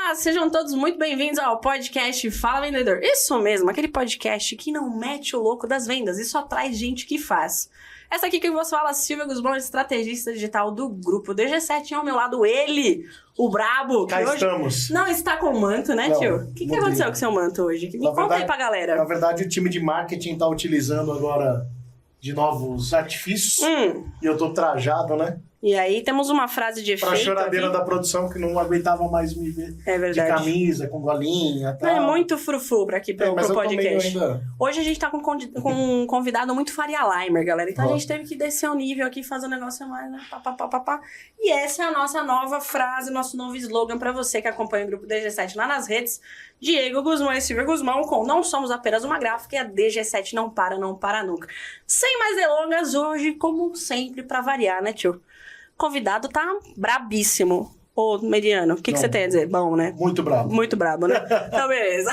Olá, sejam todos muito bem-vindos ao podcast Fala Vendedor. Isso mesmo, aquele podcast que não mete o louco das vendas e só traz gente que faz. Essa aqui que vos fala, Silvia Guzmão, estrategista digital do grupo DG7, e ao meu lado ele, o brabo. Cá estamos. Não está com manto, né, tio? O que aconteceu com o seu manto hoje? Me conta aí pra galera. Na verdade, o time de marketing está utilizando agora de novos artifícios e eu tô trajado, né? E aí temos uma frase de efeito pra choradeira aqui da produção que não aguentava mais me ver. É verdade. De camisa, com golinha e tal. É muito frufru pra aqui pro podcast. Ainda... Hoje a gente tá com um convidado muito Faria Limer, galera. Então a gente teve que descer o nível aqui, fazer um negócio mais, né? Pá. E essa é a nossa nova frase, nosso novo slogan pra você que acompanha o grupo DG7 lá nas redes. Diego Guzmão e Silvia Guzmão com Não Somos Apenas Uma Gráfica e a DG7 não para nunca. Sem mais delongas, hoje, como sempre, pra variar, né, tio? Convidado tá brabíssimo. Ô, Mediano, o que você tem a dizer? Bom, né? Muito brabo. Muito brabo, né? Então, beleza.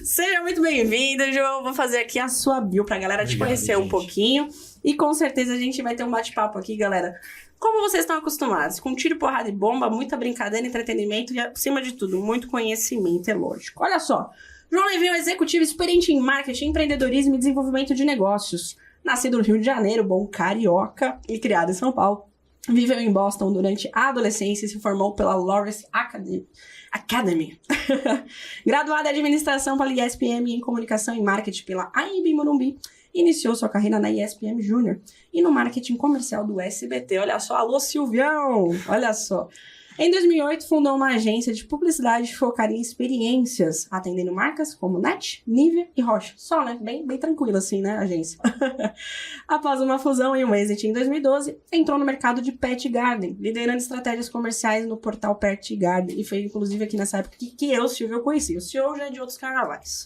Seja muito bem-vindo, João. Vou fazer aqui a sua bio pra galera te conhecer um pouquinho. E com certeza a gente vai ter um bate-papo aqui, galera. Como vocês estão acostumados? Com tiro, porrada e bomba, muita brincadeira, entretenimento e, acima de tudo, muito conhecimento, é lógico. Olha só. João Levinho é executivo experiente em marketing, empreendedorismo e desenvolvimento de negócios. Nascido no Rio de Janeiro, bom carioca e criado em São Paulo. Viveu em Boston durante a adolescência e se formou pela Lawrence Academy. Graduada em administração pela ESPM em comunicação e marketing pela AMB Morumbi. Iniciou sua carreira na ESPM Júnior e no marketing comercial do SBT. Olha só, alô Silvião, olha só. Em 2008, fundou uma agência de publicidade focada em experiências, atendendo marcas como NET, Nivea e Roche. Só, né? Bem tranquilo assim, né, a agência. Após uma fusão e um exit em 2012, entrou no mercado de Pet Garden, liderando estratégias comerciais no portal Pet Garden. E foi, inclusive, aqui nessa época que eu, Silvio, eu conheci. O senhor já é de outros carnavais.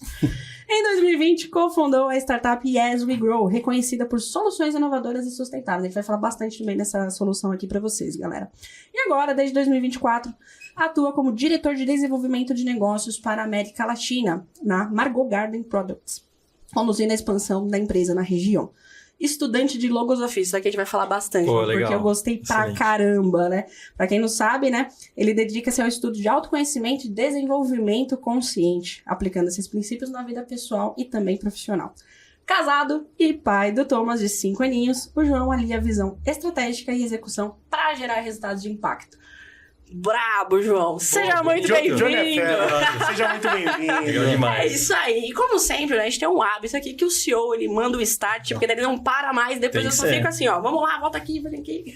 Em 2020, cofundou a startup Yes We Grow, reconhecida por soluções inovadoras e sustentáveis. A gente vai falar bastante também dessa solução aqui para vocês, galera. E agora, desde 2024, atua como diretor de desenvolvimento de negócios para a América Latina, na Margot Garden Products, conduzindo a expansão da empresa na região. Estudante de Logosofia, isso aqui a gente vai falar bastante, porque eu gostei pra caramba, né? Pra quem não sabe, né? Ele dedica-se ao estudo de autoconhecimento e desenvolvimento consciente, aplicando esses princípios na vida pessoal e também profissional. Casado e pai do Thomas, de 5 aninhos, o João alia a visão estratégica e execução para gerar resultados de impacto. Brabo, João! Seja muito bem-vindo! Seja muito bem-vindo! Legal demais! É isso aí! E como sempre, né, a gente tem um hábito aqui que o CEO, ele manda o start, porque ele não para mais, depois eu só fico assim, ó, vamos lá, volta aqui, vem aqui.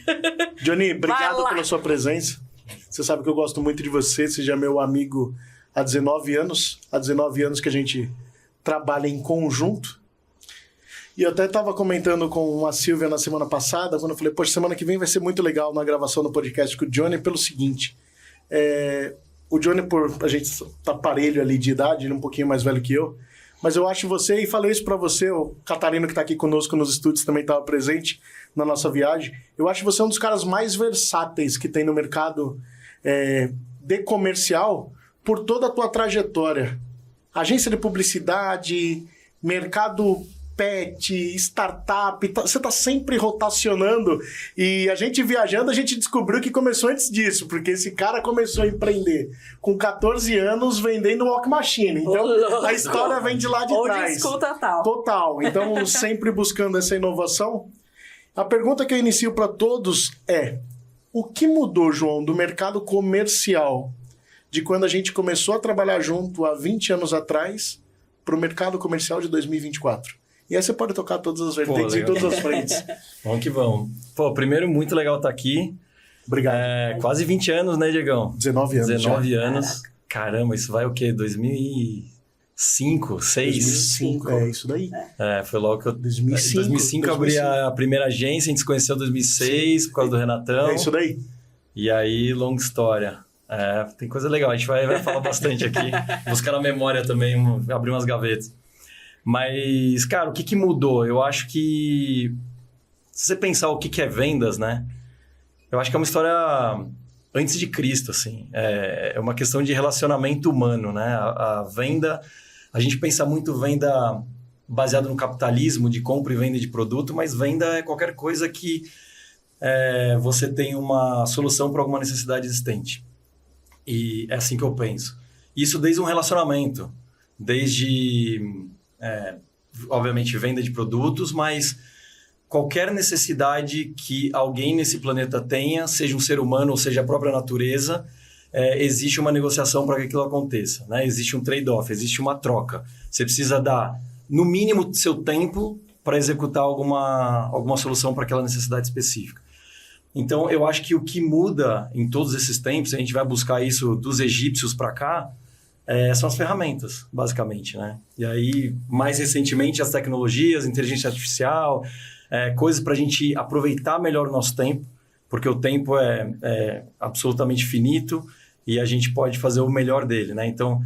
Johnny, obrigado pela sua presença. Você sabe que eu gosto muito de você, você já é meu amigo há 19 anos. Há 19 anos que a gente trabalha em conjunto. E eu até estava comentando com a Silvia na semana passada, quando eu falei, poxa, semana que vem vai ser muito legal na gravação do podcast com o Johnny, pelo seguinte, o Johnny, a gente tá parelho ali de idade, ele é um pouquinho mais velho que eu, mas eu acho você, e falei isso para você, o Catarino que tá aqui conosco nos estúdios também estava presente na nossa viagem, eu acho você um dos caras mais versáteis que tem no mercado de comercial por toda a tua trajetória. Agência de publicidade, mercado pet, startup, você tá sempre rotacionando e a gente viajando, a gente descobriu que começou antes disso, porque esse cara começou a empreender com 14 anos vendendo walk machine, então a história vem de lá de trás. Total, então sempre buscando essa inovação. A pergunta que eu inicio para todos é: o que mudou, João, do mercado comercial de quando a gente começou a trabalhar junto há 20 anos atrás para o mercado comercial de 2024? E aí você pode tocar todas as vertentes em todas as frentes. Vamos que vamos. Primeiro, muito legal estar aqui. Obrigado. Quase 20 anos, né, Diegão? 19 anos. 19 anos. Caramba, isso vai o quê? 2005, 2006? 2005, isso daí. Foi logo que eu... 2005 eu abri a primeira agência, a gente se conheceu em 2006, por causa do Renatão. É isso daí. E aí, longa história. Tem coisa legal, a gente vai falar bastante aqui. Buscar na memória também, abrir umas gavetas. Mas, cara, o que mudou? Eu acho que, se você pensar o que é vendas, né? Eu acho que é uma história antes de Cristo, assim. É uma questão de relacionamento humano, né? A venda, a gente pensa muito venda baseada no capitalismo, de compra e venda de produto, mas venda é qualquer coisa que você tem uma solução para alguma necessidade existente. E é assim que eu penso. Isso desde um relacionamento, desde, obviamente, venda de produtos, mas qualquer necessidade que alguém nesse planeta tenha, seja um ser humano ou seja a própria natureza, existe uma negociação para que aquilo aconteça, né? Existe um trade-off, existe uma troca. Você precisa dar, no mínimo, seu tempo para executar alguma solução para aquela necessidade específica. Então, eu acho que o que muda em todos esses tempos, a gente vai buscar isso dos egípcios para cá, são as ferramentas, basicamente, né? E aí, mais recentemente, as tecnologias, inteligência artificial, coisas para a gente aproveitar melhor o nosso tempo, porque o tempo é absolutamente finito e a gente pode fazer o melhor dele, né? Então,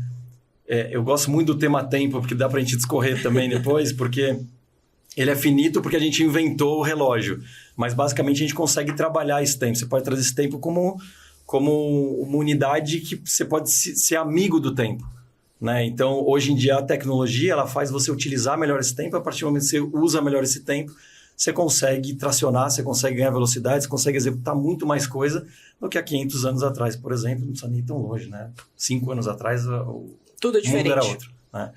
eu gosto muito do tema tempo, porque dá para a gente discorrer também depois, porque ele é finito porque a gente inventou o relógio, mas basicamente a gente consegue trabalhar esse tempo. Você pode trazer esse tempo como uma unidade que você pode ser amigo do tempo, né? Então, hoje em dia, a tecnologia ela faz você utilizar melhor esse tempo. A partir do momento que você usa melhor esse tempo, você consegue tracionar, você consegue ganhar velocidade, você consegue executar muito mais coisa do que há 500 anos atrás, por exemplo. Não precisa nem ir tão longe, né? 5 anos atrás, tudo diferente. O mundo era outro, né?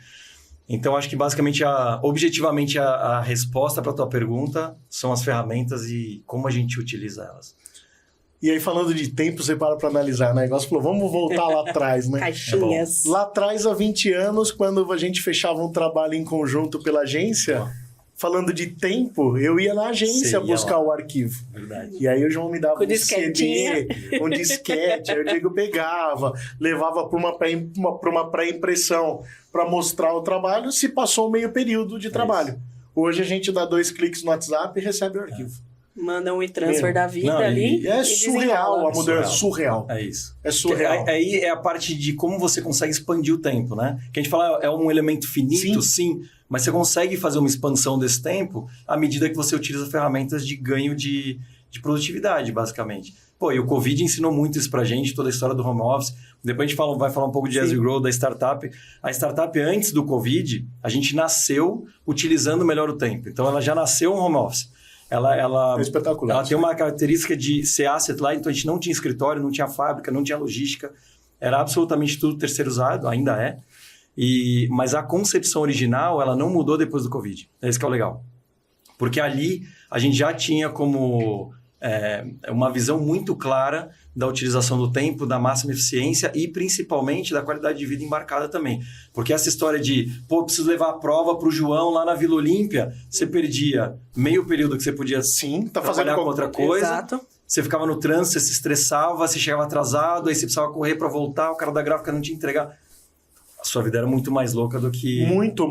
Então, acho que basicamente, objetivamente, a resposta para a tua pergunta são as ferramentas e como a gente utiliza elas. E aí, falando de tempo, você para analisar, né? O negócio falou, vamos voltar lá atrás, né? Caixinhas. Lá atrás, há 20 anos, quando a gente fechava um trabalho em conjunto pela agência, falando de tempo, eu ia na agência buscar o arquivo. Verdade. E aí o João me dava Com um CD, um disquete, aí o Diego pegava, levava para uma pré-impressão para mostrar o trabalho, se passou o meio período de trabalho. Isso. Hoje a gente dá 2 cliques no WhatsApp e recebe o arquivo. Manda um e-transfer da vida ali. É surreal a mudança, surreal. É isso. É surreal. Aí é a parte de como você consegue expandir o tempo, né? Que a gente fala, é um elemento finito, sim, mas você consegue fazer uma expansão desse tempo à medida que você utiliza ferramentas de ganho de produtividade, basicamente. Pô, e o Covid ensinou muito isso pra gente, toda a história do home office. Depois a gente vai falar um pouco de As We Grow, da startup. A startup, antes do Covid, a gente nasceu utilizando melhor o tempo. Então, ela já nasceu um home office. Ela é espetacular. Ela tem uma característica de ser asset lá, então a gente não tinha escritório, não tinha fábrica, não tinha logística. Era absolutamente tudo terceirizado, ainda é. Mas a concepção original, ela não mudou depois do Covid. É isso que é o legal. Porque ali, a gente já tinha como uma visão muito clara da utilização do tempo, da máxima eficiência e, principalmente, da qualidade de vida embarcada também. Porque essa história de, preciso levar a prova para o João lá na Vila Olímpia, você perdia meio período que você podia trabalhar com outra coisa. Exato. Você ficava no trânsito, você se estressava, você chegava atrasado, aí você precisava correr para voltar, o cara da gráfica não te entregar. A sua vida era muito mais louca do que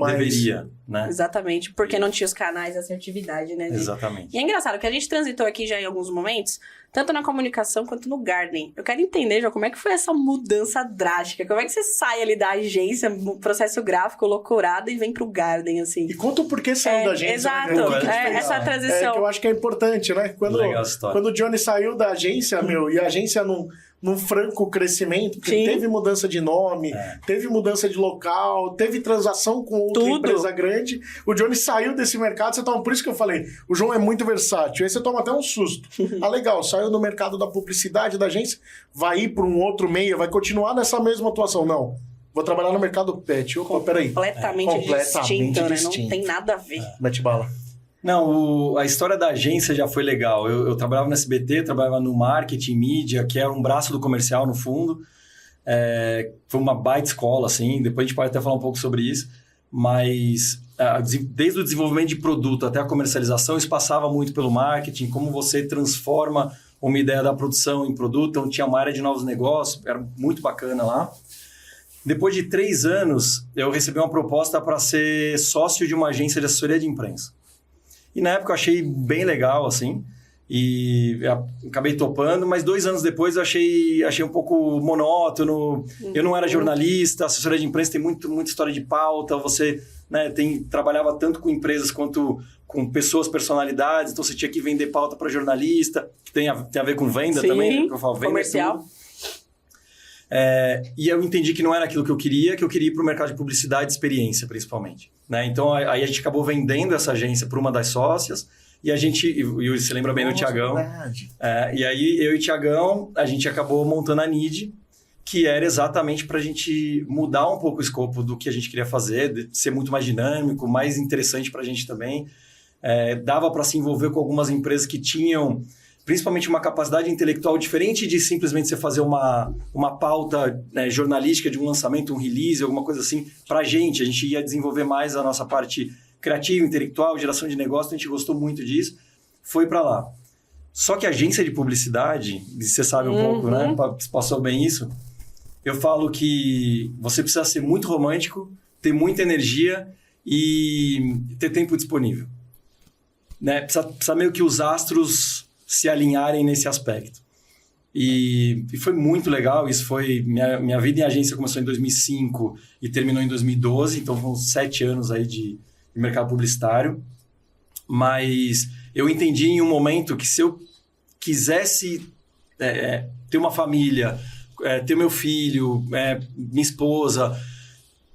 deveria, né? Exatamente, porque não tinha os canais de assertividade, né? Exatamente. E é engraçado que a gente transitou aqui já em alguns momentos, tanto na comunicação quanto no Garden. Eu quero entender, João, como é que foi essa mudança drástica? Como é que você sai ali da agência, processo gráfico, loucurado, e vem pro Garden, assim? E conta o porquê saiu da agência. Exato, né? essa transição. Que eu acho que é importante, né? Quando o Johnny saiu da agência, e a agência num franco crescimento, porque teve mudança de nome, teve mudança de local, teve transação com outra empresa grande. O Johnny saiu desse mercado, você toma, por isso que eu falei, o João é muito versátil. Aí você toma até um susto. Legal, saiu do mercado da publicidade da agência, vai ir para um outro meio, vai continuar nessa mesma atuação. Não, vou trabalhar no mercado pet. Opa, peraí. Completamente distinto, né? Não tem nada a ver. Mete bala. Não, a história da agência já foi legal. Eu trabalhava no SBT, trabalhava no marketing, mídia, que era um braço do comercial, no fundo. Foi uma baita escola, assim. Depois a gente pode até falar um pouco sobre isso. Mas desde o desenvolvimento de produto até a comercialização, isso passava muito pelo marketing, como você transforma uma ideia da produção em produto. Então, tinha uma área de novos negócios, era muito bacana lá. Depois de 3 anos, eu recebi uma proposta para ser sócio de uma agência de assessoria de imprensa. E na época eu achei bem legal, assim, e acabei topando, mas 2 anos depois eu achei um pouco monótono. Eu não era jornalista, a assessoria de imprensa tem muita história de pauta, você, né, trabalhava tanto com empresas quanto com pessoas, personalidades, então você tinha que vender pauta para jornalista, que tem a ver com venda também, que eu falo, venda comercial. E eu entendi que não era aquilo que eu queria ir para o mercado de publicidade e experiência, principalmente. Né? Então, aí a gente acabou vendendo essa agência para uma das sócias, e a gente, e você lembra bem do Thiagão, e aí eu e o Thiagão, a gente acabou montando a NID, que era exatamente para a gente mudar um pouco o escopo do que a gente queria fazer, de ser muito mais dinâmico, mais interessante para a gente também. Dava para se envolver com algumas empresas que tinham, principalmente, uma capacidade intelectual diferente de simplesmente você fazer uma pauta jornalística de um lançamento, um release, alguma coisa assim. Para a gente ia desenvolver mais a nossa parte criativa, intelectual, geração de negócio, a gente gostou muito disso, foi para lá. Só que a agência de publicidade, você sabe um pouco, né? Passou bem isso. Eu falo que você precisa ser muito romântico, ter muita energia e ter tempo disponível. Né? Precisa meio que os astros se alinharem nesse aspecto. E foi muito legal. Isso foi... Minha vida em agência começou em 2005 e terminou em 2012. Então, foram 7 anos aí de mercado publicitário. Mas eu entendi em um momento que se eu quisesse ter uma família... ter meu filho, minha esposa,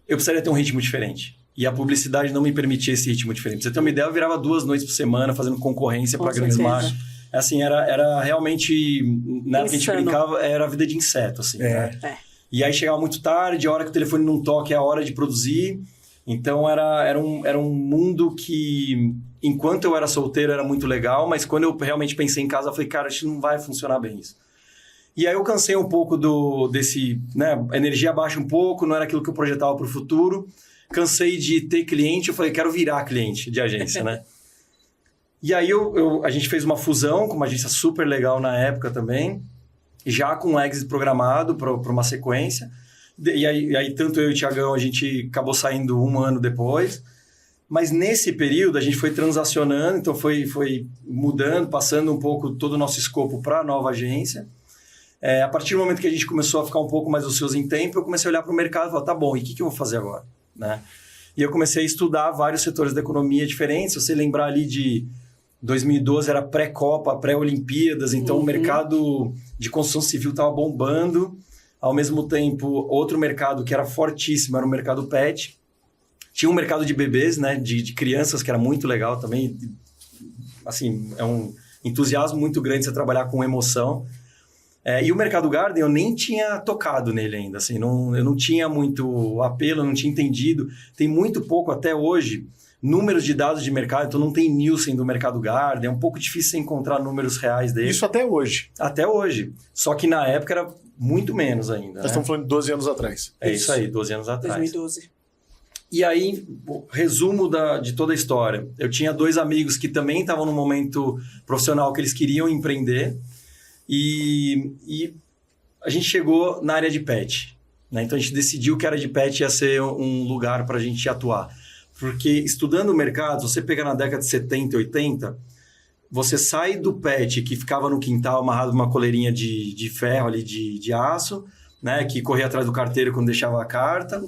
eu precisaria ter um ritmo diferente. E a publicidade não me permitia esse ritmo diferente. Pra você ter uma ideia, eu virava 2 noites por semana fazendo concorrência para grandes marcas. Assim, era realmente... Na época que a gente brincava, era a vida de inseto. Assim, né? E aí chegava muito tarde, a hora que o telefone não toca é a hora de produzir. Então era um mundo que, enquanto eu era solteiro, era muito legal. Mas quando eu realmente pensei em casa, eu falei, cara, acho que não vai funcionar bem isso. E aí eu cansei um pouco desse... Né, a energia baixa um pouco, não era aquilo que eu projetava para o futuro. Cansei de ter cliente, eu falei, quero virar cliente de agência, né? E aí a gente fez uma fusão com uma agência super legal na época também, já com um exit programado para uma sequência. E aí tanto eu e o Thiagão, a gente acabou saindo 1 ano depois. Mas nesse período a gente foi transacionando, então foi mudando, passando um pouco todo o nosso escopo para a nova agência. A partir do momento que a gente começou a ficar um pouco mais ocioso em tempo, eu comecei a olhar para o mercado e falar, tá bom, e o que eu vou fazer agora? Né? E eu comecei a estudar vários setores da economia diferentes. Se você lembrar ali de 2012, era pré-Copa, pré-Olimpíadas, então o mercado de construção civil estava bombando. Ao mesmo tempo, outro mercado que era fortíssimo era o mercado pet. Tinha um mercado de bebês, né, de crianças, que era muito legal também. Assim, é um entusiasmo muito grande você trabalhar com emoção. E o mercado Garden, eu nem tinha tocado nele ainda, assim, eu não tinha muito apelo, eu não tinha entendido. Tem muito pouco até hoje, números de dados de mercado, então não tem Nielsen do mercado Garden, é um pouco difícil encontrar números reais dele. Isso até hoje? Até hoje, só que na época era muito menos ainda. Nós estamos falando de 12 anos atrás. Isso aí, 12 anos atrás. 2012. E aí, resumo de toda a história. Eu tinha 2 amigos que também estavam num momento profissional que eles queriam empreender, e a gente chegou na área de pet, né? Então a gente decidiu que a área de pet ia ser um lugar para a gente atuar. Porque estudando o mercado, se você pegar na década de 70 e 80, você sai do pet que ficava no quintal amarrado numa coleirinha de ferro ali, de aço, né? Que corria atrás do carteiro quando deixava a carta.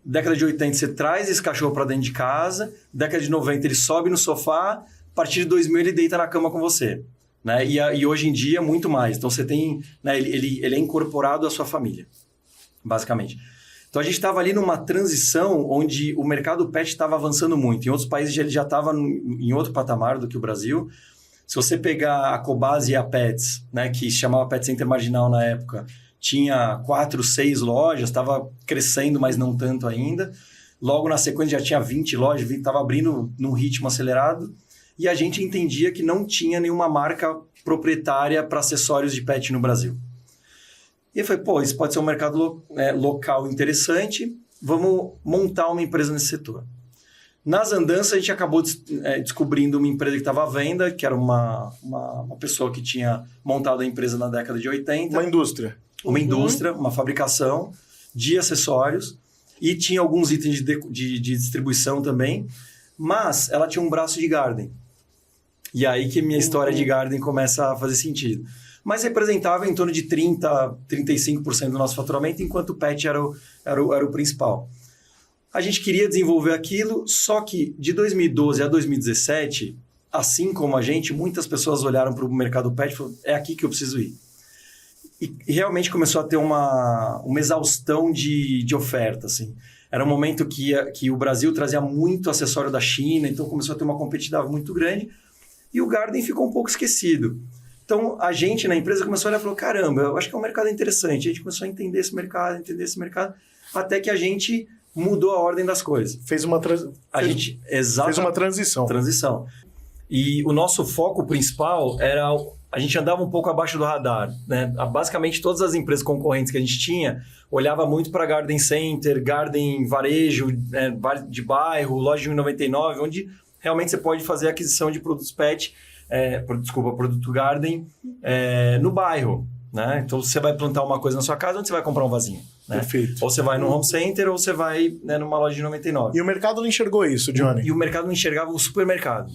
Década de 80 você traz esse cachorro para dentro de casa, década de 90 ele sobe no sofá, a partir de 2000 ele deita na cama com você. Né? E hoje em dia, muito mais. Então, você tem... Né, ele é incorporado à sua família, basicamente. Então, a gente estava ali numa transição onde o mercado pet estava avançando muito. Em outros países, ele já estava em outro patamar do que o Brasil. Se você pegar a Cobasi e a Pets, né, que se chamava Pet Center Marginal na época, tinha 4, 6 lojas, estava crescendo, mas não tanto ainda. Logo, na sequência, já tinha 20 lojas, estava abrindo num ritmo acelerado. E a gente entendia que não tinha nenhuma marca proprietária para acessórios de pet no Brasil. E eu falei, isso pode ser um mercado local interessante, vamos montar uma empresa nesse setor. Nas andanças, a gente acabou descobrindo uma empresa que estava à venda, que era uma pessoa que tinha montado a empresa na década de 80. Uma indústria. Uma indústria, uma fabricação de acessórios, e tinha alguns itens de distribuição também, mas ela tinha um braço de Garden. E aí que minha história de Garden começa a fazer sentido. Mas representava em torno de 30%, 35% do nosso faturamento, enquanto o pet era o principal. A gente queria desenvolver aquilo, só que de 2012 a 2017, assim como a gente, muitas pessoas olharam para o mercado pet e falaram, é aqui que eu preciso ir. E realmente começou a ter uma exaustão de oferta, assim. Era um momento que o Brasil trazia muito acessório da China, então começou a ter uma competitividade muito grande, e o Garden ficou um pouco esquecido. Então, a gente na empresa começou a olhar e falou, caramba, eu acho que é um mercado interessante. A gente começou a entender esse mercado, até que a gente mudou a ordem das coisas. Fez uma transição. E o nosso foco principal era... A gente andava um pouco abaixo do radar, né? Basicamente, todas as empresas concorrentes que a gente tinha olhava muito para Garden Center, Garden Varejo, de bairro, loja de 1,99, onde realmente você pode fazer aquisição de produtos pet, produto Garden, no bairro, né? Então, você vai plantar uma coisa na sua casa, onde você vai comprar um vasinho? Né? Perfeito. Ou você vai no home center, ou você vai, né, numa loja de 99. E o mercado não enxergou isso, Johnny? E o mercado não enxergava o supermercado.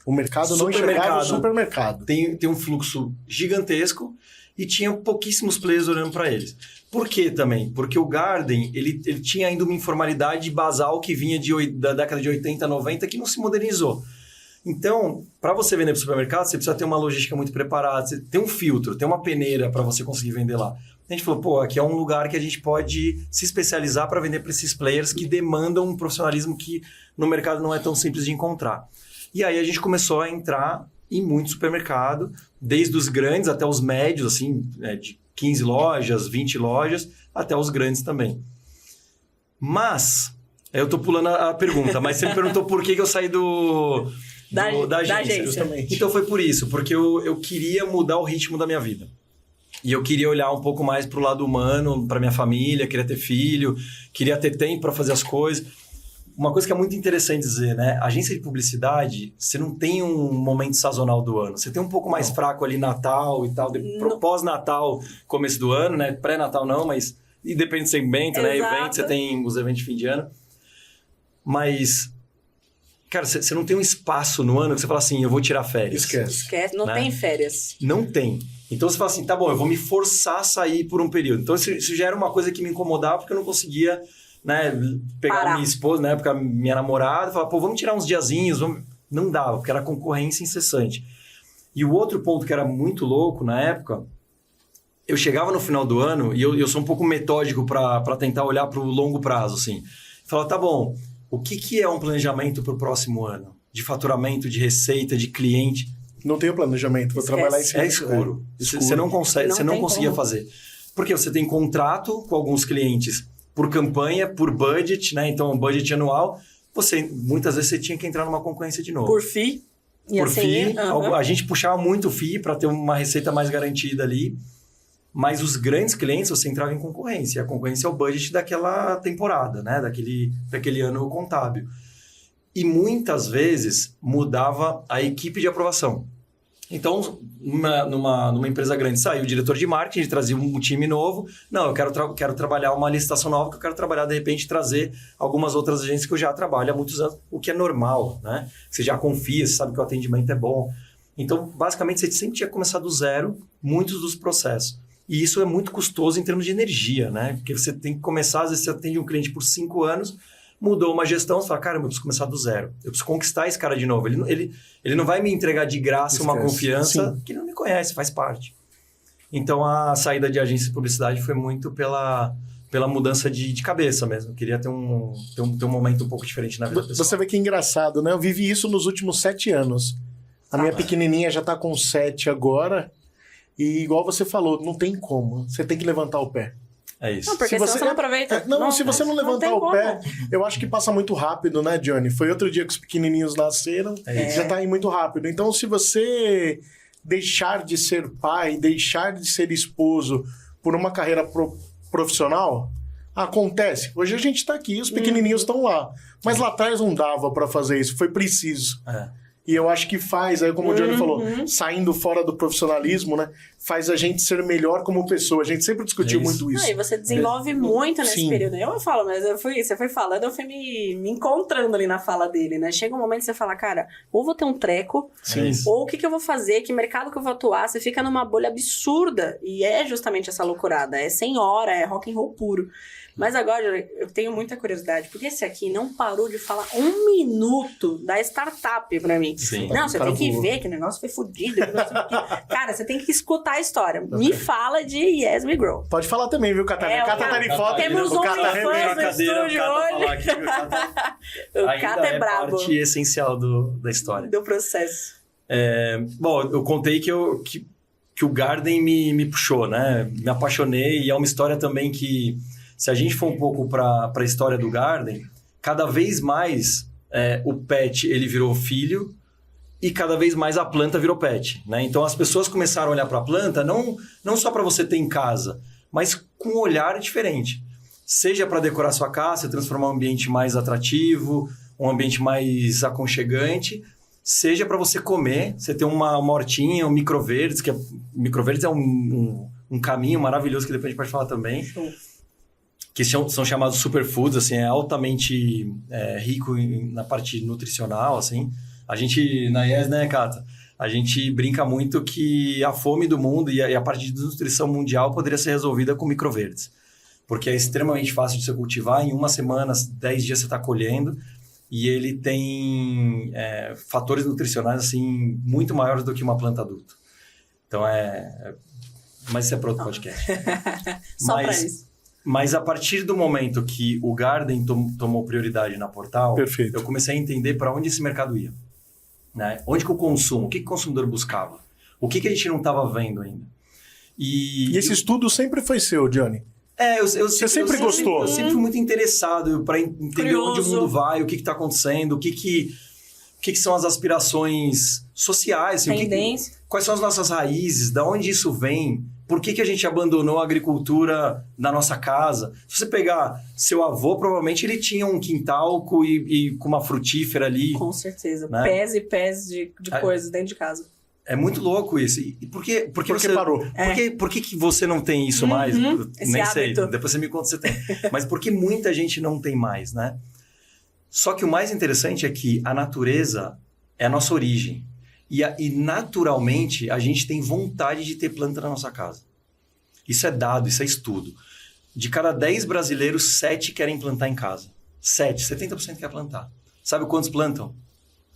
O mercado não enxergava o supermercado. Tem um fluxo gigantesco e tinha pouquíssimos players olhando para eles. Por quê também? Porque o Garden, ele tinha ainda uma informalidade basal que vinha da década de 80, 90, que não se modernizou. Então, para você vender para o supermercado, você precisa ter uma logística muito preparada, você tem um filtro, tem uma peneira para você conseguir vender lá. A gente falou, aqui é um lugar que a gente pode se especializar para vender para esses players que demandam um profissionalismo que no mercado não é tão simples de encontrar. E aí a gente começou a entrar em muito supermercado, desde os grandes até os médios, assim, de 15 lojas, 20 lojas, até os grandes também. Mas, eu tô pulando a pergunta, mas você me perguntou por que eu saí da agência. Justamente. Então foi por isso, porque eu queria mudar o ritmo da minha vida. E eu queria olhar um pouco mais para o lado humano, para minha família, queria ter filho, queria ter tempo para fazer as coisas. Uma coisa que é muito interessante dizer, né? Agência de publicidade, você não tem um momento sazonal do ano. Você tem um pouco mais fraco ali Natal e tal, pós-Natal, começo do ano, né? Pré-Natal não, mas... E depende do segmento, né? Evento, você tem os eventos de fim de ano. Mas... Cara, você não tem um espaço no ano que você fala assim, eu vou tirar férias. Esquece, não tem férias. Não tem. Então você fala assim, tá bom, eu vou me forçar a sair por um período. Então isso já era uma coisa que me incomodava, porque eu não conseguia... Né, pegar minha esposa, na época minha namorada, e falar, vamos tirar uns diazinhos, não dava, porque era concorrência incessante. E o outro ponto que era muito louco na época, eu chegava no final do ano, e eu sou um pouco metódico para tentar olhar para o longo prazo, assim. Falava, tá bom, o que é um planejamento para o próximo ano? De faturamento, de receita, de cliente? Não tem o planejamento, vou trabalhar em cima. É escuro. Você não consegue, você não conseguia fazer. Porque você tem contrato com alguns clientes por campanha, por budget, né? Então, um budget anual, muitas vezes você tinha que entrar numa concorrência de novo. Por FII. Por FII. A gente puxava muito FII para ter uma receita mais garantida ali, mas os grandes clientes você entrava em concorrência. A concorrência é o budget daquela temporada, né? Daquele ano contábil. E muitas vezes mudava a equipe de aprovação. Então, numa empresa grande, saiu o diretor de marketing, trazia um time novo. Não, eu quero trabalhar uma licitação nova, que eu quero trabalhar, de repente, trazer algumas outras agências que eu já trabalho há muitos anos, o que é normal, né? Você já confia, você sabe que o atendimento é bom. Então, basicamente, você sempre tinha que começar do zero muitos dos processos. E isso é muito custoso em termos de energia, né? Porque você tem que começar, às vezes você atende um cliente por 5 anos, mudou uma gestão, você fala, caramba, eu preciso começar do zero. Eu preciso conquistar esse cara de novo. Ele não vai me entregar de graça uma confiança que ele não me conhece, faz parte. Então, a saída de agência de publicidade foi muito pela mudança de cabeça mesmo. Eu queria ter um momento um pouco diferente na vida pessoal. Você vê que é engraçado, né? Eu vivi isso nos últimos 7 anos. A minha pequenininha já tá com 7 agora. E igual você falou, não tem como. Você tem que levantar o pé. É isso. Não, porque você não aproveita. Se você não levantar o pé, eu acho que passa muito rápido, né, Johnny? Foi outro dia que os pequenininhos nasceram, já tá aí muito rápido. Então, se você deixar de ser pai, deixar de ser esposo por uma carreira profissional, acontece. Hoje a gente tá aqui, os pequenininhos estão lá. Mas lá atrás não dava pra fazer isso, foi preciso. E eu acho que faz, aí como o Johnny falou, saindo fora do profissionalismo, né? Faz a gente ser melhor como pessoa. A gente sempre discutiu muito isso. E você desenvolve muito nesse período. Eu falo, mas você foi falando, eu fui me encontrando ali na fala dele, né? Chega um momento que você fala, cara, ou vou ter um treco, ou o que eu vou fazer, que mercado que eu vou atuar. Você fica numa bolha absurda. E é justamente essa loucurada. É 100 horas, é rock and roll puro. Mas agora eu tenho muita curiosidade, porque esse aqui não parou de falar 1 minuto da startup pra mim. Sim, não, você tem que ver que o negócio foi fodido. Cara, você tem que escutar a história. Me fala de Yes We Grow. Pode falar também, viu, Catarina? Cata tá de foto. Temos um fãs no estúdio hoje. O Cata é brabo. É parte essencial da história. Do processo. Bom, eu contei que que o Garden me puxou, né? Me apaixonei e é uma história também que, se a gente for um pouco para a história do Garden, cada vez mais o pet ele virou filho e cada vez mais a planta virou pet, né? Então as pessoas começaram a olhar para a planta não só para você ter em casa, mas com um olhar diferente. Seja para decorar sua casa, transformar um ambiente mais atrativo, um ambiente mais aconchegante, seja para você comer, você ter uma hortinha, um microverdes, microverdes é um caminho maravilhoso que depois a gente pode falar também, que são chamados superfoods, assim, é altamente rico na parte nutricional, assim. A gente, na IES, né, Cata? A gente brinca muito que a fome do mundo e a parte de nutrição mundial poderia ser resolvida com microverdes, porque é extremamente fácil de você cultivar, em uma semana, 10 dias você está colhendo, e ele tem fatores nutricionais assim, muito maiores do que uma planta adulta. Então, mas isso é para outro podcast. Só para isso. Mas a partir do momento que o Garden tomou prioridade na Portal, Perfeito. Eu comecei a entender para onde esse mercado ia. Né? Onde que o consumo, o que o consumidor buscava? O que a gente não estava vendo ainda? E esse estudo sempre foi seu, Johnny? Você sempre gostou? Eu sempre fui muito interessado para entender Curioso. onde o mundo vai, o que está acontecendo, o que são as aspirações sociais. Assim, Tendência. quais são as nossas raízes, de onde isso vem, por que a gente abandonou a agricultura na nossa casa. Se você pegar seu avô, provavelmente ele tinha um quintal com uma frutífera ali. Com certeza. Né? Pés e pés de coisas dentro de casa. É muito louco isso. E por que você parou? Por que você não tem isso mais? Esse Nem hábito. sei. Depois você me conta se você tem. Mas por que muita gente não tem mais, né? Só que o mais interessante é que a natureza é a nossa origem. E naturalmente a gente tem vontade de ter planta na nossa casa. Isso é dado, isso é estudo. De cada 10 brasileiros, 7 querem plantar em casa. 70% quer plantar. Sabe quantos plantam?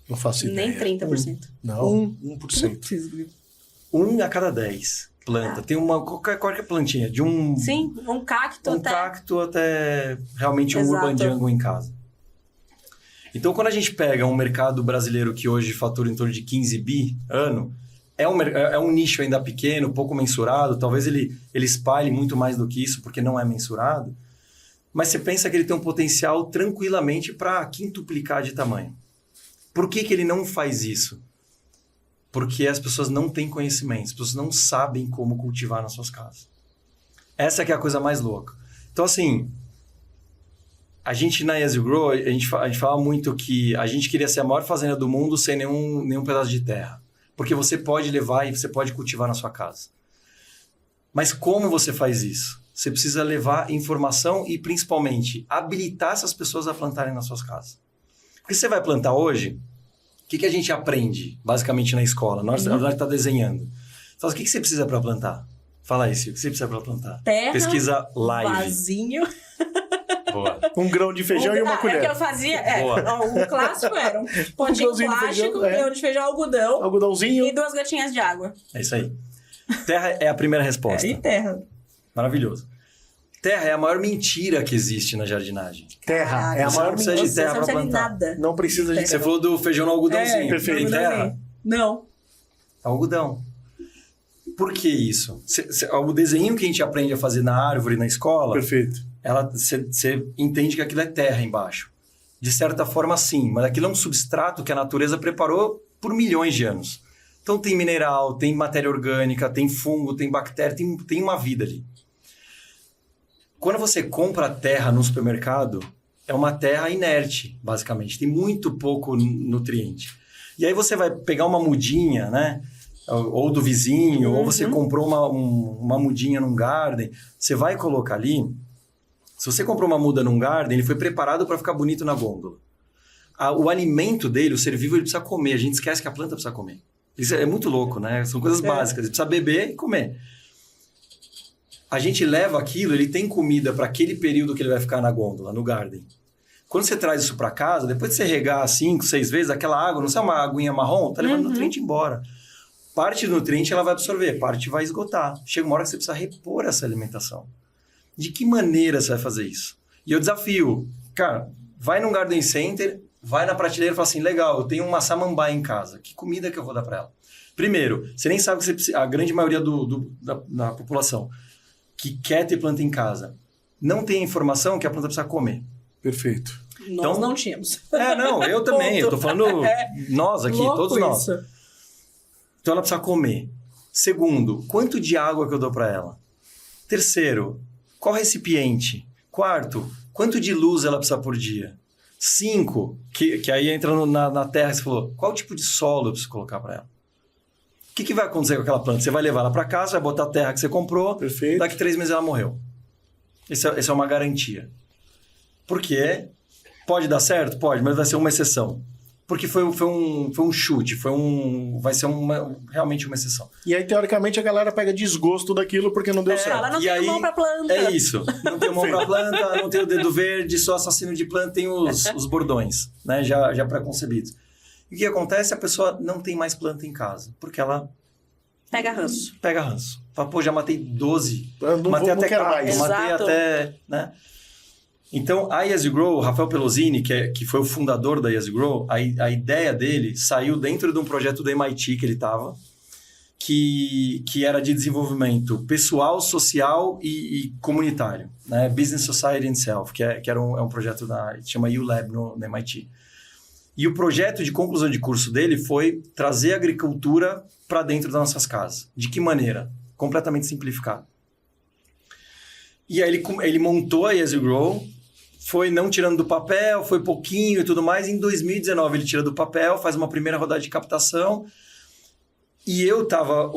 Não faço ideia. Nem 30%. Não, 1%. 1 a cada 10 planta. Tem qualquer plantinha, de um... Sim, um cacto até... cacto até realmente um Exato. urban jungle em casa. Então, quando a gente pega um mercado brasileiro que hoje fatura em torno de 15 bi ano, é um nicho ainda pequeno, pouco mensurado, talvez ele espalhe muito mais do que isso, porque não é mensurado, mas você pensa que ele tem um potencial tranquilamente para quintuplicar de tamanho. Por que ele não faz isso? Porque as pessoas não têm conhecimento, as pessoas não sabem como cultivar nas suas casas. Essa que é a coisa mais louca. Então, assim, a gente na Yes You Grow, a gente fala muito que a gente queria ser a maior fazenda do mundo sem nenhum pedaço de terra. Porque você pode levar e você pode cultivar na sua casa. Mas como você faz isso? Você precisa levar informação e, principalmente, habilitar essas pessoas a plantarem nas suas casas. Porque você vai plantar hoje, o que a gente aprende, basicamente, na escola? Na hora que está desenhando. Fala, o que você precisa para plantar? Fala aí, Silvio, o que você precisa para plantar? Terra, pesquisa live. vasinho. Boa. Um grão de feijão e uma colher. É que eu fazia... o clássico era um potinho grãozinho de plástico, feijão, grão de feijão, algodão Algodãozinho. e 2 gotinhas de água. É isso aí. Terra é a primeira resposta. E terra. Maravilhoso. Terra é a maior mentira que existe na jardinagem. Terra. É a você maior não precisa de mentira. terra Você não para precisa de plantar. nada. Não precisa de Você terra. falou do feijão no algodãozinho. perfeito. Tem terra? Não. Algodão. Por que isso? O desenho que a gente aprende a fazer na árvore, na escola, Perfeito. você entende que aquilo é terra embaixo. De certa forma, sim. Mas aquilo é um substrato que a natureza preparou por milhões de anos. Então tem mineral, tem matéria orgânica, tem fungo, tem bactéria, tem uma vida ali. Quando você compra terra no supermercado, é uma terra inerte, basicamente. Tem muito pouco nutriente. E aí você vai pegar uma mudinha, né? Ou do vizinho, ou você comprou uma mudinha num garden. Você vai colocar ali... Se você comprou uma muda num garden, ele foi preparado para ficar bonito na gôndola. O alimento dele, o ser vivo, ele precisa comer. A gente esquece que a planta precisa comer. Isso é muito louco, né? São coisas básicas. Ele precisa beber e comer. A gente leva aquilo, ele tem comida para aquele período que ele vai ficar na gôndola, no garden. Quando você traz isso para casa, depois de você regar 5, 6 vezes, aquela água, não sei, uma aguinha marrom, tá levando nutriente embora. Parte do nutriente ela vai absorver, parte vai esgotar. Chega uma hora que você precisa repor essa alimentação. De que maneira você vai fazer isso? E eu desafio, cara, vai num garden center, vai na prateleira e fala assim, legal, eu tenho uma samambaia em casa, que comida que eu vou dar para ela? Primeiro, você nem sabe que você precisa, a grande maioria da população que quer ter planta em casa não tem a informação que a planta precisa comer. Perfeito. Nós não tínhamos. Não, eu também. Eu tô falando nós aqui, Louco todos nós. isso. Então ela precisa comer. Segundo, quanto de água que eu dou para ela? Terceiro, qual recipiente? Quarto, quanto de luz ela precisa por dia? 5, que aí entra na terra, você falou, qual tipo de solo eu preciso colocar para ela? O que vai acontecer com aquela planta? Você vai levar ela para casa, vai botar a terra que você comprou, Perfeito. daqui 3 meses ela morreu. Essa é uma garantia. Por quê? Pode dar certo? Pode, mas vai ser uma exceção. Porque foi um chute, vai ser realmente uma exceção. E aí, teoricamente, a galera pega desgosto daquilo porque não deu certo. Ela não E tem aí, mão pra planta. É isso. Não tem mão pra planta, não tem o dedo verde, sou assassino de planta, tem os bordões, né? Já pré-concebidos. E o que acontece? A pessoa não tem mais planta em casa, porque ela Pega ranço. pega ranço. Fala, pô, já matei 12. Eu Matei não até quero 4, mais. matei Exato. até... Né? Então, a Yes You Grow, o Rafael Pelosini, que foi o fundador da Yes You Grow, a ideia dele saiu dentro de um projeto do MIT que ele estava, que era de desenvolvimento pessoal, social e comunitário, né? Business Society and Self, que era um projeto que chama U-Lab no MIT. E o projeto de conclusão de curso dele foi trazer a agricultura para dentro das nossas casas. De que maneira? Completamente simplificado. E aí ele montou a Yes You Grow, foi não tirando do papel, foi pouquinho e tudo mais. Em 2019 ele tira do papel, faz uma primeira rodada de captação. E eu estava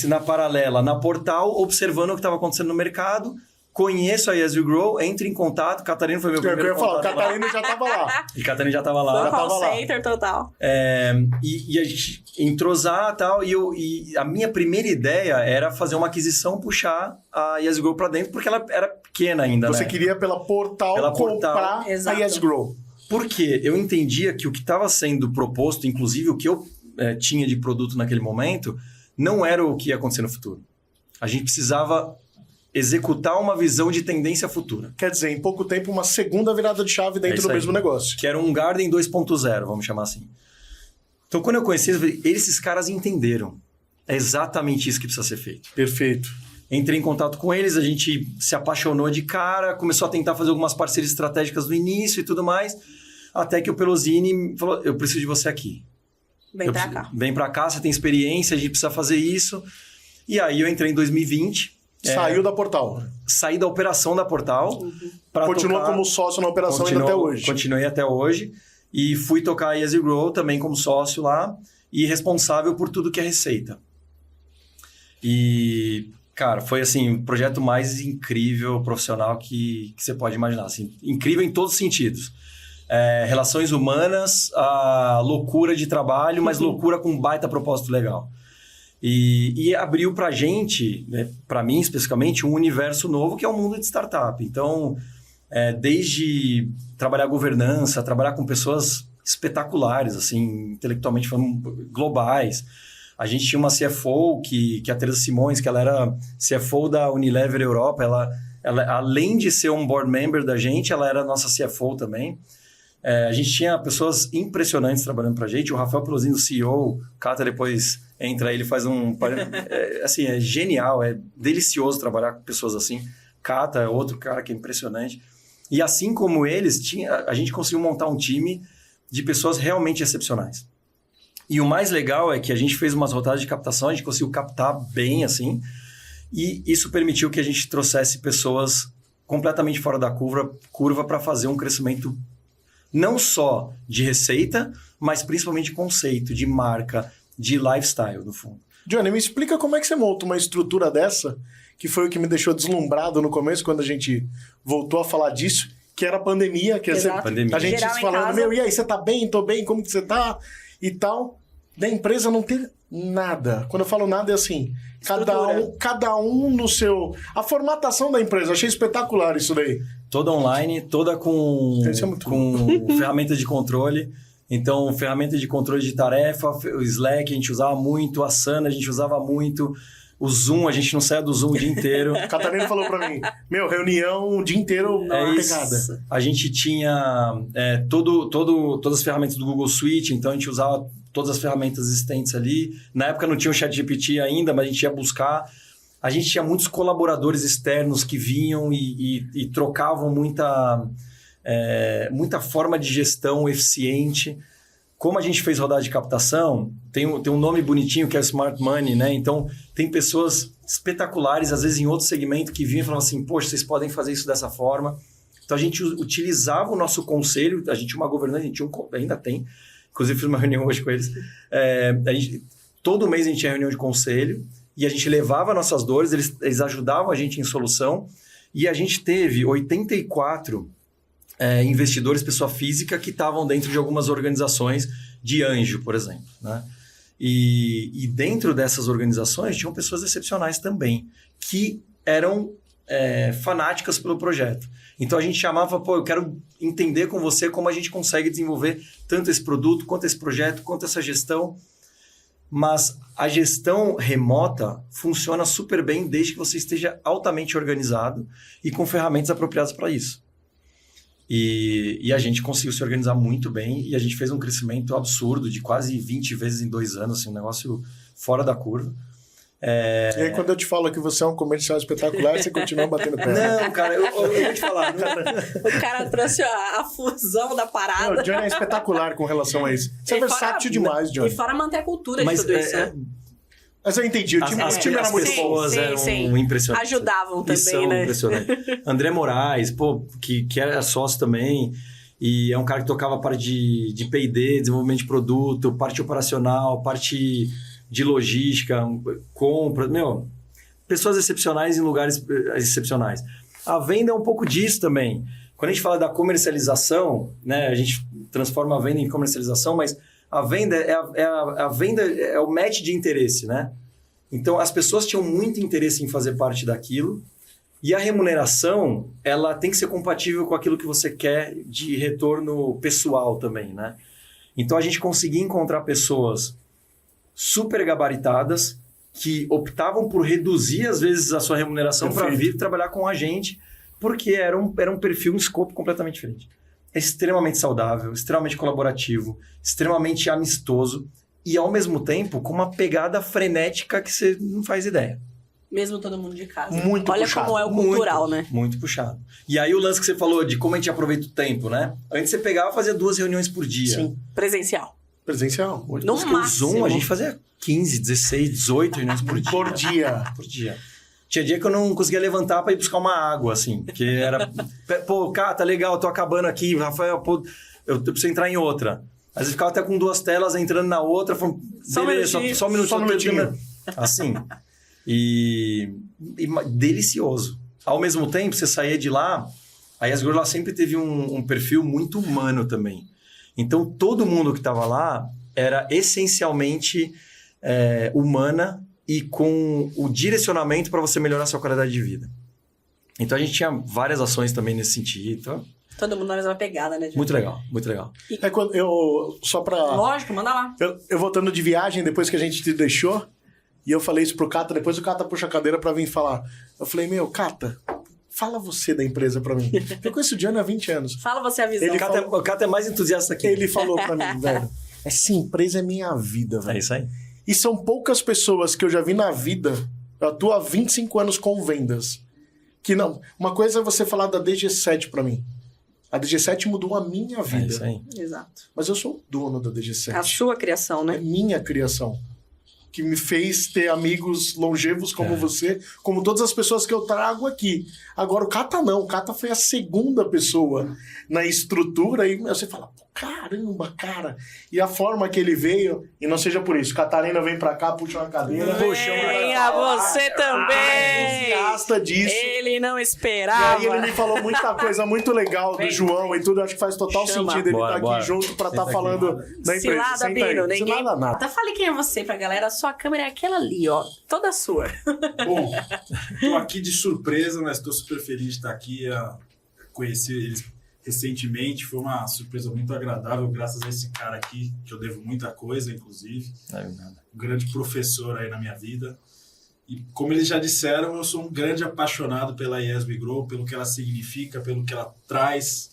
na paralela, na Portal, observando o que estava acontecendo no mercado. Conheço a Yes You Grow, entre em contato. Catarina foi meu primeiro Eu ia falar, o contato Catarina já estava lá. E Catarina já estava Foi lá. um call tava lá. center total. E a gente entrosar e tal. E a minha primeira ideia era fazer uma aquisição, puxar a Yes You Grow para dentro, porque ela era pequena ainda, Você né? queria pela Portal comprar Exato. a Yes Grow. Porque eu entendia que o que estava sendo proposto, inclusive o que eu tinha de produto naquele momento, não era o que ia acontecer no futuro. A gente precisava executar uma visão de tendência futura. Quer dizer, em pouco tempo, uma segunda virada de chave dentro isso do aí. mesmo negócio. Que era um Garden 2.0, vamos chamar assim. Então, quando eu conheci eles, eu falei, esses caras entenderam. É exatamente isso que precisa ser feito. Perfeito. Entrei em contato com eles, a gente se apaixonou de cara, começou a tentar fazer algumas parcerias estratégicas no início e tudo mais, até que o Pelosini falou, eu preciso de você aqui. Vem pra cá, você tem experiência, a gente precisa fazer isso. E aí eu entrei em 2020. Saiu da Portal. Saí da operação da Portal. Continua como sócio na operação ainda até hoje. Continuei até hoje. E fui tocar a Yes You Grow também como sócio lá. E responsável por tudo que é receita. E, cara, foi assim, o projeto mais incrível, profissional que você pode imaginar. Assim, incrível em todos os sentidos. Relações humanas, a loucura de trabalho, mas loucura com um baita propósito legal. E abriu pra gente, né, pra mim especificamente, um universo novo que é o mundo de startup. Então, desde trabalhar governança, trabalhar com pessoas espetaculares, assim, intelectualmente falando, globais. A gente tinha uma CFO, que é a Teresa Simões, que ela era CFO da Unilever Europa. Ela, além de ser um board member da gente, ela era nossa CFO também. A gente tinha pessoas impressionantes trabalhando pra gente. O Rafael Pelosini, o CEO, o Cata depois entra, ele faz assim, é genial, é delicioso trabalhar com pessoas assim. Cata é outro cara que é impressionante. E assim como eles, a gente conseguiu montar um time de pessoas realmente excepcionais. E o mais legal é que a gente fez umas rodadas de captação, a gente conseguiu captar bem, assim, e isso permitiu que a gente trouxesse pessoas completamente fora da curva para fazer um crescimento não só de receita, mas principalmente de conceito, de marca, de lifestyle, no fundo. Johnny, me explica como é que você monta uma estrutura dessa, que foi o que me deixou deslumbrado no começo, quando a gente voltou a falar disso, que era a pandemia. Que Pandemia. A gente Geral falando, e aí, você tá bem? Tô bem, como que você tá? E tal. Da empresa não ter nada. Quando eu falo nada, é assim, cada um no seu... A formatação da empresa, achei espetacular isso daí. Toda online, toda com ferramenta de controle. Então, ferramenta de controle de tarefa, o Slack a gente usava muito, a Asana a gente usava muito, O Zoom, a gente não saia do Zoom o dia inteiro. A Catarina falou pra mim, reunião o dia inteiro pegada. A gente tinha todas as ferramentas do Google Suite, então a gente usava todas as ferramentas existentes ali. Na época não tinha o ChatGPT ainda, mas a gente ia buscar. A gente tinha muitos colaboradores externos que vinham e trocavam muita forma de gestão eficiente. Como a gente fez rodada de captação, tem um nome bonitinho que é o Smart Money, né? Então, tem pessoas espetaculares, às vezes em outro segmento, que vinham e falavam assim, poxa, vocês podem fazer isso dessa forma. Então, a gente utilizava o nosso conselho, a gente tinha uma governança, ainda tem, inclusive fiz uma reunião hoje com eles. Todo mês a gente tinha reunião de conselho e a gente levava nossas dores, eles ajudavam a gente em solução e a gente teve 84... investidores, pessoa física, que estavam dentro de algumas organizações de anjo, por exemplo. Né? E dentro dessas organizações tinham pessoas excepcionais também, que eram fanáticas pelo projeto. Então a gente chamava, eu quero entender com você como a gente consegue desenvolver tanto esse produto, quanto esse projeto, quanto essa gestão. Mas a gestão remota funciona super bem desde que você esteja altamente organizado e com ferramentas apropriadas para isso. E a gente conseguiu se organizar muito bem e a gente fez um crescimento absurdo de quase 20 vezes em 2 anos, assim, um negócio fora da curva. E aí, quando eu te falo que você é um comercial espetacular, você continua batendo pé. Não, cara, eu vou te falar. O cara trouxe a fusão da parada. O Johnny é espetacular com relação a isso. Você é versátil demais, Johnny. E fora manter a cultura de tudo isso, né? Mas eu entendi, o time era muito bom. As pessoas eram impressionantes. Ajudavam também, são né? Impressionantes. André Moraes, que era sócio também, e é um cara que tocava a parte de P&D, desenvolvimento de produto, parte operacional, parte de logística, compra, pessoas excepcionais em lugares excepcionais. A venda é um pouco disso também. Quando a gente fala da comercialização, né, a gente transforma a venda em comercialização, mas a venda é o match de interesse, né? Então, as pessoas tinham muito interesse em fazer parte daquilo e a remuneração, ela tem que ser compatível com aquilo que você quer de retorno pessoal também, né? Então, a gente conseguia encontrar pessoas super gabaritadas que optavam por reduzir, às vezes, a sua remuneração para vir trabalhar com a gente, porque era um perfil, um escopo completamente diferente. É extremamente saudável, extremamente colaborativo, extremamente amistoso e, ao mesmo tempo, com uma pegada frenética que você não faz ideia. Mesmo todo mundo de casa. Muito Olha puxado. como é o cultural, né? Muito puxado. E aí o lance que você falou de como a gente aproveita o tempo, né? Antes você pegava e fazia 2 reuniões por dia. Sim. Presencial. No máximo. O Zoom, a gente fazia 15, 16, 18 reuniões por dia. Por dia. Tinha dia que eu não conseguia levantar para ir buscar uma água, assim. Porque era... Pô, cara, tá legal, tô acabando aqui. Rafael, pô, eu preciso entrar em outra. Às vezes ficava até com 2 telas entrando na outra. Falando, só um minutinho. Assim. E delicioso. Ao mesmo tempo, você saía de lá... A Yas Grow sempre teve um perfil muito humano também. Então, todo mundo que estava lá era essencialmente humana e com o direcionamento para você melhorar a sua qualidade de vida. Então, a gente tinha várias ações também nesse sentido. Então, todo mundo na mesma pegada, né? Muito legal, muito legal. Quando só pra... Lógico, manda lá. Eu voltando de viagem, depois que a gente te deixou, e eu falei isso pro Cata, depois o Cata puxa a cadeira pra vir falar. Eu falei, Cata, fala você da empresa pra mim. Eu conheço o Johnny há 20 anos. Fala você a visão. O Cata é mais entusiasta que ele falou pra mim, velho, essa empresa é minha vida, velho. É isso aí. E são poucas pessoas que eu já vi na vida. Eu atuo há 25 anos com vendas. Que não. Uma coisa é você falar da DG7 pra mim. A DG7 mudou a minha vida. É isso aí. Exato. Mas eu sou o dono da DG7. A sua criação, né? É minha criação. Que me fez ter amigos longevos como você, como todas as pessoas que eu trago aqui. Agora, o Cata não. O Cata foi a segunda pessoa na estrutura e você fala, caramba, cara. E a forma que ele veio, e não seja por isso, Catarina vem pra cá, puxa uma cadeira. Venha você também. Entusiasta disso. Ele não esperava. E aí ele me falou muita coisa muito legal do João e tudo. Acho que faz total sentido ele estar aqui junto pra estar falando da empresa. Cilada, Bino. Ninguém... nada. Tá, fale quem é você pra galera. Sua câmera é aquela ali, ó. Toda sua. Bom, tô aqui de surpresa, mas tô super feliz de estar aqui. Conheci eles recentemente. Foi uma surpresa muito agradável, graças a esse cara aqui, que eu devo muita coisa, inclusive. Um grande professor aí na minha vida. E como eles já disseram, eu sou um grande apaixonado pela ESB Grow, pelo que ela significa, pelo que ela traz,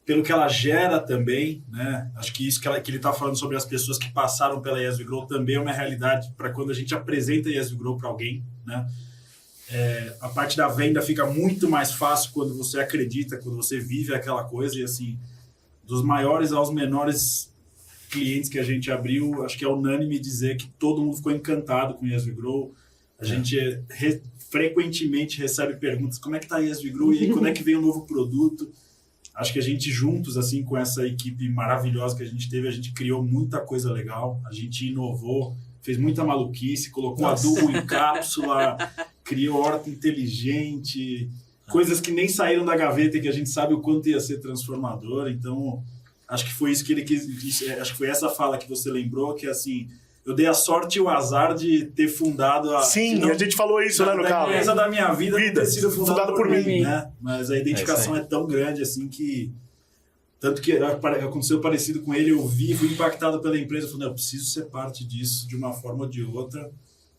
pelo que ela gera também, né? Acho que isso que ele está falando sobre as pessoas que passaram pela ESB Grow também é uma realidade para quando a gente apresenta a ESB Grow para alguém, né? A parte da venda fica muito mais fácil quando você acredita, quando você vive aquela coisa. E assim, dos maiores aos menores clientes que a gente abriu, acho que é unânime dizer que todo mundo ficou encantado com a ESB Grow. A gente frequentemente recebe perguntas, como é que está a ESB Grow? E aí, quando é que vem um novo produto? Acho que a gente juntos, assim, com essa equipe maravilhosa que a gente teve, a gente criou muita coisa legal, a gente inovou, fez muita maluquice, colocou adubo em cápsula, criou horta inteligente, coisas que nem saíram da gaveta e que a gente sabe o quanto ia ser transformador. Então, acho que foi isso que ele quis, acho que foi essa fala que você lembrou, que assim... Eu dei a sorte e o azar de ter fundado a... Sim, a gente falou isso, né, no carro. A empresa da minha vida não ter sido fundada por mim, né? Mas a identificação é tão grande, assim, que... Tanto que aconteceu parecido com ele, eu vi, fui impactado pela empresa, falei, eu preciso ser parte disso de uma forma ou de outra.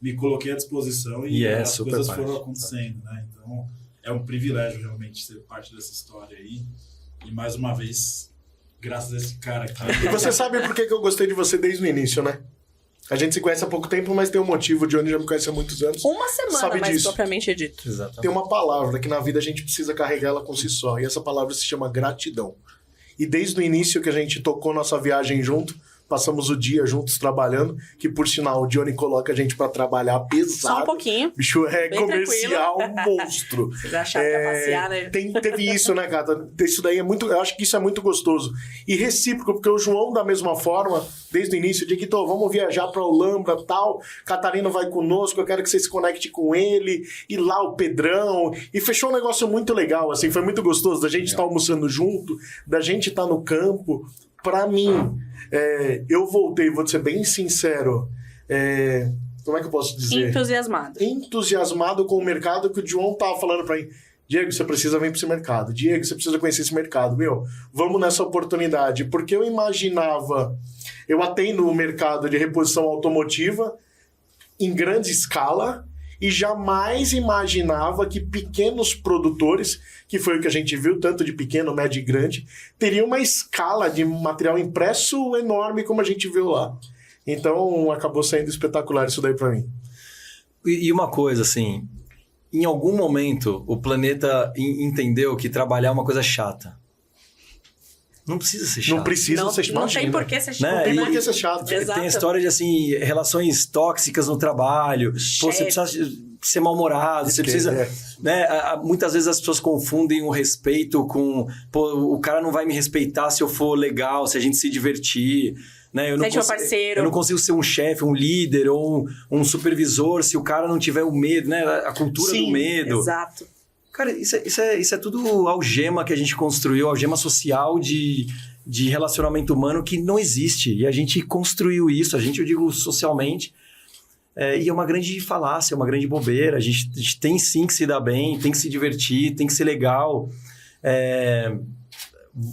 Me coloquei à disposição e as coisas foram acontecendo, né? Então, é um privilégio, realmente, ser parte dessa história aí. E, mais uma vez, graças a esse cara aqui... E você sabe por que eu gostei de você desde o início, né? A gente se conhece há pouco tempo, mas tem um motivo. O Johnny já me conhece há muitos anos. Uma semana, sabe mais disso. propriamente dito. Exatamente. Tem uma palavra que na vida a gente precisa carregar ela com si só. E essa palavra se chama gratidão. E desde o início que a gente tocou nossa viagem junto, passamos o dia juntos trabalhando, que por sinal o Johnny coloca a gente pra trabalhar pesado. Só um pouquinho. Bicho é Bem comercial, monstro. Vocês acharam que ia passear, né? Teve isso, né, Gata? Isso daí é muito... Eu acho que isso é muito gostoso. E recíproco, porque o João, da mesma forma, desde o início, de que, vamos viajar pra Olambra e tal, Catarina vai conosco, eu quero que você se conecte com ele, e lá o Pedrão, e fechou um negócio muito legal, assim, foi muito gostoso, da gente estar almoçando junto, da gente estar no campo. Pra mim, eu voltei, vou ser bem sincero, como é que eu posso dizer? Entusiasmado com o mercado, que o João tava falando pra mim. Diego, você precisa vir para esse mercado. Diego, você precisa conhecer esse mercado. Vamos nessa oportunidade. Porque eu imaginava... Eu atendo o mercado de reposição automotiva em grande escala e jamais imaginava que pequenos produtores, que foi o que a gente viu, tanto de pequeno, médio e grande, teriam uma escala de material impresso enorme como a gente viu lá. Então, acabou sendo espetacular isso daí para mim. E uma coisa, assim... Em algum momento, o planeta entendeu que trabalhar é uma coisa chata. Não precisa ser chato. Não precisa ser chato. Não tem por que ser chato. Não tem por que ser chato. Exato. Tem a história de, assim, relações tóxicas no trabalho. Pô, você precisa ser mal-humorado, você precisa... Né? Muitas vezes as pessoas confundem o respeito com... Pô, o cara não vai me respeitar se eu for legal, se a gente se divertir... Né? Eu não consigo ser um chefe, um líder ou um supervisor se o cara não tiver o medo, né? A cultura do medo. Exato. Cara, isso é tudo algema que a gente construiu, algema social de relacionamento humano que não existe. E a gente construiu isso, eu digo socialmente, e é uma grande falácia, uma grande bobeira. A gente tem sim que se dar bem, tem que se divertir, tem que ser legal.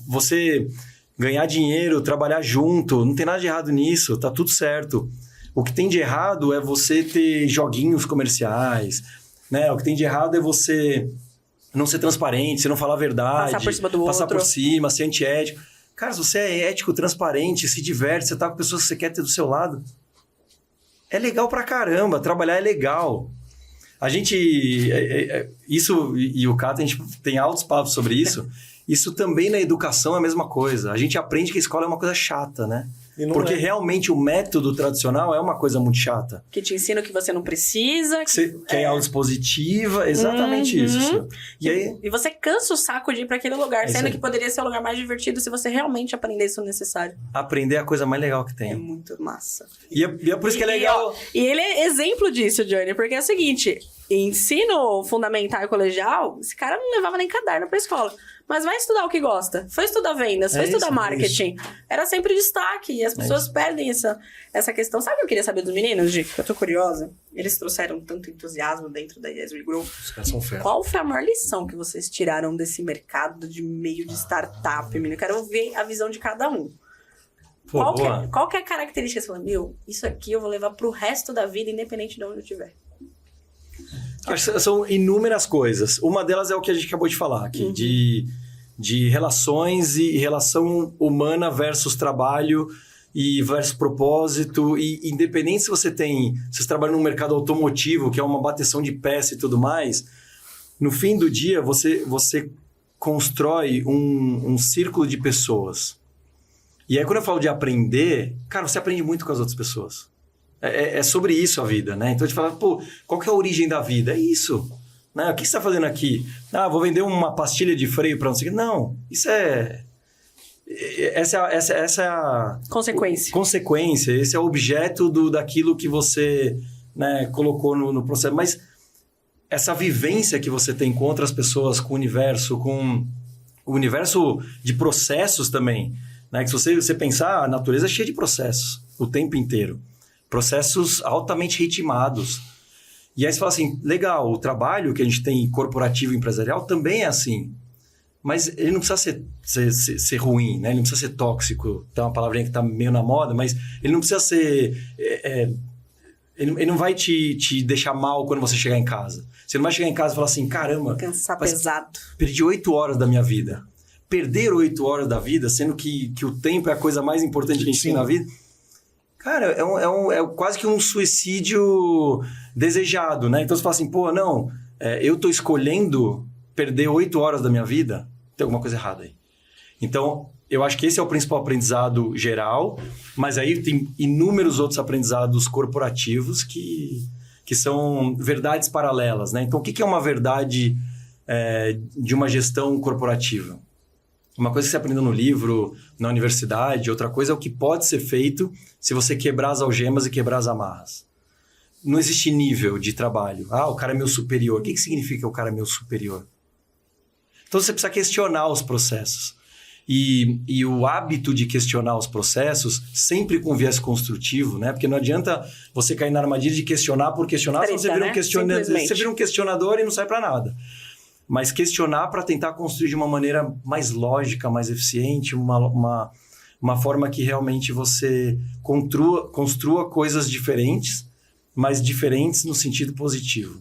Você... Ganhar dinheiro, trabalhar junto, não tem nada de errado nisso, tá tudo certo. O que tem de errado é você ter joguinhos comerciais, né? O que tem de errado é você não ser transparente, você não falar a verdade. Passar por cima do passar outro. Por cima, ser antiético. Cara, se você é ético, transparente, se diverte, você tá com pessoas que você quer ter do seu lado, é legal pra caramba, trabalhar é legal. A gente... Isso, e o Cato, a gente tem altos papos sobre isso. Isso também na educação é a mesma coisa. A gente aprende que a escola é uma coisa chata, né? Porque realmente o método tradicional é uma coisa muito chata. Que te ensina o que você não precisa. Que é autoexpositiva, exatamente isso. E você cansa o saco de ir para aquele lugar, sendo que poderia ser o lugar mais divertido se você realmente aprendesse o necessário. Aprender é a coisa mais legal que tem. É muito massa. E é por isso que é legal... E ele é exemplo disso, Johnny, porque é o seguinte... Ensino fundamental e colegial, esse cara não levava nem caderno pra escola. Mas vai estudar o que gosta. Foi estudar vendas, foi estudar marketing. Era sempre destaque. E as pessoas perdem essa questão. Sabe o que eu queria saber dos meninos, Dico? Eu tô curiosa. Eles trouxeram tanto entusiasmo dentro da ESB Grow. Os caras são fera. Qual foi a maior lição que vocês tiraram desse mercado de meio de startup, menino? Eu quero ver a visão de cada um. Qual que é a característica? Você fala, isso aqui eu vou levar pro resto da vida, independente de onde eu estiver. Acho que são inúmeras coisas. Uma delas é o que a gente acabou de falar aqui, de relações e relação humana versus trabalho e versus propósito. E independente se você trabalha num mercado automotivo, que é uma bateção de peça e tudo mais, no fim do dia você constrói um círculo de pessoas. E aí, quando eu falo de aprender, cara, você aprende muito com as outras pessoas. É sobre isso a vida, né? Então, a gente fala, pô, qual que é a origem da vida? É isso. Né? O que você está fazendo aqui? Vou vender uma pastilha de freio para não sei o quê. Não, isso é... Essa é a... Consequência. Esse é o objeto daquilo que você, né, colocou no processo. Mas essa vivência que você tem com outras pessoas, com o universo de processos também... Né? Que se você pensar, a natureza é cheia de processos o tempo inteiro. Processos altamente ritmados. E aí você fala assim, legal, o trabalho que a gente tem corporativo e empresarial também é assim. Mas ele não precisa ser ruim, né? Ele não precisa ser tóxico. Tem uma palavrinha que está meio na moda, mas ele não precisa ser... Ele não vai te deixar mal quando você chegar em casa. Você não vai chegar em casa e falar assim, caramba... Cansar pesado. Perdi 8 horas da minha vida. Perder 8 horas da vida, sendo que o tempo é a coisa mais importante que a gente tem na vida, cara, é quase que um suicídio desejado, né? Então você fala assim, pô, não, eu tô escolhendo perder 8 horas da minha vida, tem alguma coisa errada aí. Então, eu acho que esse é o principal aprendizado geral, mas aí tem inúmeros outros aprendizados corporativos que são verdades paralelas, né? Então, o que é uma verdade de uma gestão corporativa? Uma coisa que você aprendeu no livro, na universidade, outra coisa é o que pode ser feito se você quebrar as algemas e quebrar as amarras. Não existe nível de trabalho. O cara é meu superior. O que significa o cara é meu superior? Então você precisa questionar os processos. E o hábito de questionar os processos, sempre com viés construtivo, né? Porque não adianta você cair na armadilha de questionar por questionar, senão você vira um questionador e não sai para nada. Mas questionar para tentar construir de uma maneira mais lógica, mais eficiente, uma forma que realmente você construa coisas diferentes, mas diferentes no sentido positivo.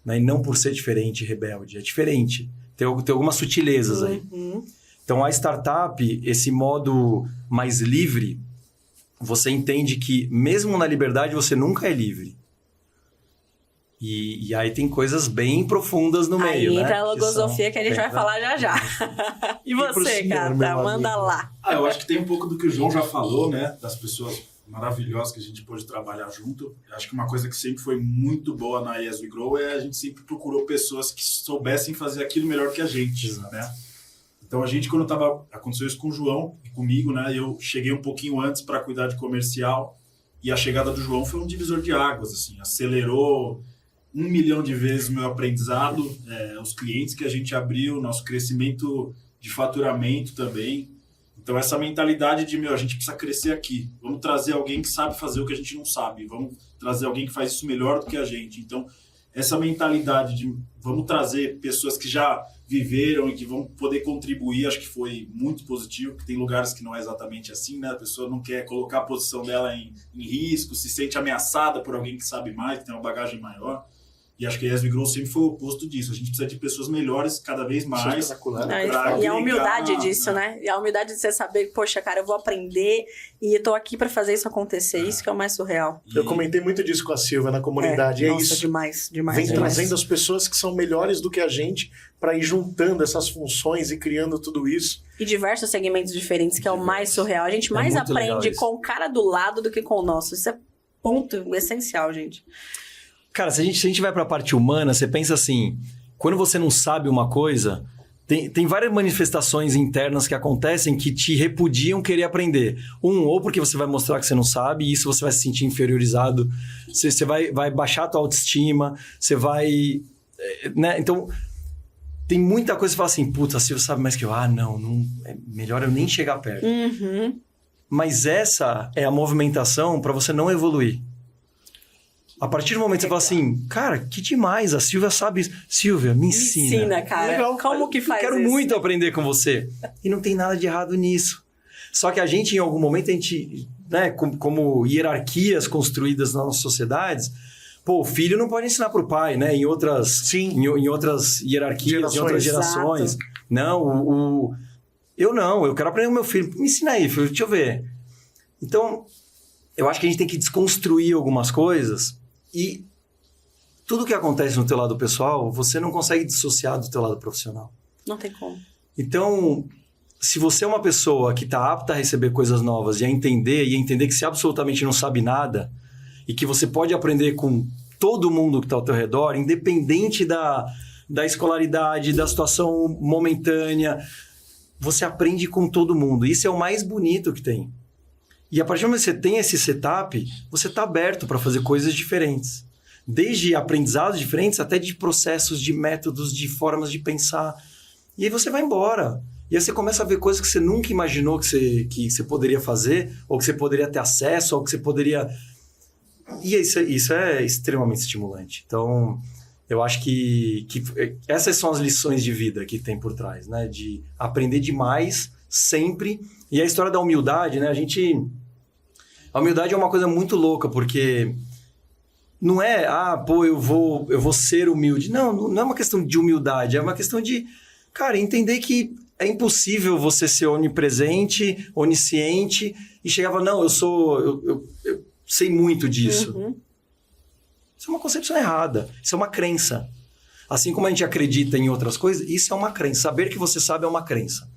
Né? E não por ser diferente, rebelde. É diferente. Tem algumas sutilezas aí. Então, a startup, esse modo mais livre, você entende que mesmo na liberdade você nunca é livre. E aí tem coisas bem profundas no meio, né? Aí entra a logosofia que a gente vai falar já. E você, cara? Manda lá. Eu acho que tem um pouco do que o João já falou, né? Das pessoas maravilhosas que a gente pôde trabalhar junto. Eu acho que uma coisa que sempre foi muito boa na ESB Grow a gente sempre procurou pessoas que soubessem fazer aquilo melhor que a gente, né? Então a gente, quando aconteceu isso com o João e comigo, né? Eu cheguei um pouquinho antes para cuidar de comercial e a chegada do João foi um divisor de águas, assim, acelerou 1 milhão de vezes o meu aprendizado, os clientes que a gente abriu, nosso crescimento de faturamento também. Então, essa mentalidade de, a gente precisa crescer aqui. Vamos trazer alguém que sabe fazer o que a gente não sabe. Vamos trazer alguém que faz isso melhor do que a gente. Então, essa mentalidade de vamos trazer pessoas que já viveram e que vão poder contribuir, acho que foi muito positivo, porque tem lugares que não é exatamente assim, né? A pessoa não quer colocar a posição dela em risco, se sente ameaçada por alguém que sabe mais, que tem uma bagagem maior. E acho que a ESB Grow sempre foi o oposto disso. A gente precisa de pessoas melhores cada vez mais. E a humildade disso, né? E a humildade de você saber, poxa, cara, eu vou aprender e eu tô aqui pra fazer isso acontecer. Isso que é o mais surreal. Eu comentei muito disso com a Silvia na comunidade. Nossa, isso. Demais. Vem trazendo as pessoas que são melhores do que a gente para ir juntando essas funções e criando tudo isso. E diversos segmentos diferentes, que é o mais surreal. A gente mais aprende com o cara do lado do que com o nosso. Isso é ponto essencial, gente. Cara, se a gente vai para a parte humana, você pensa assim, quando você não sabe uma coisa, tem várias manifestações internas que acontecem que te repudiam querer aprender. Ou porque você vai mostrar que você não sabe, e isso você vai se sentir inferiorizado, você vai baixar a tua autoestima, você vai... Né? Então, tem muita coisa que você fala assim, puta, a Silvia sabe mais que eu. Não, é melhor eu nem chegar perto. Mas essa é a movimentação para você não evoluir. A partir do momento que você fala assim, cara, que demais, a Silvia sabe isso. Silvia, me ensina. Me ensina, cara. Legal. Como que faz isso? Eu quero muito aprender com você. E não tem nada de errado nisso. Só que a gente, em algum momento, né, como hierarquias construídas nas nossas sociedades, Pô, o filho não pode ensinar pro pai, né? Em outras hierarquias, em outras gerações. Exato. Não, eu quero aprender com meu filho. Me ensina aí, filho, deixa eu ver. Então, eu acho que a gente tem que desconstruir algumas coisas e tudo que acontece no teu lado pessoal, você não consegue dissociar do teu lado profissional. Não tem como. Então, se você é uma pessoa que está apta a receber coisas novas e a entender que você absolutamente não sabe nada e que você pode aprender com todo mundo que está ao teu redor, independente da escolaridade, da situação momentânea, você aprende com todo mundo. Isso é o mais bonito que tem. E a partir do momento que você tem esse setup, você está aberto para fazer coisas diferentes. Desde aprendizados diferentes até de processos, de métodos, de formas de pensar. E aí você vai embora. E aí você começa a ver coisas que você nunca imaginou que você poderia fazer, ou que você poderia ter acesso, ou que você poderia... E isso é extremamente estimulante. Então, eu acho que essas são as lições de vida que tem por trás, né? De aprender demais, sempre. E a história da humildade, né? A humildade é uma coisa muito louca, porque não é, eu vou ser humilde. Não é uma questão de humildade, é uma questão de, cara, entender que é impossível você ser onipresente, onisciente, e chegar e falar, não, eu sei muito disso. Uhum. Isso é uma concepção errada. Isso é uma crença. Assim como a gente acredita em outras coisas, isso é uma crença. Saber que você sabe é uma crença.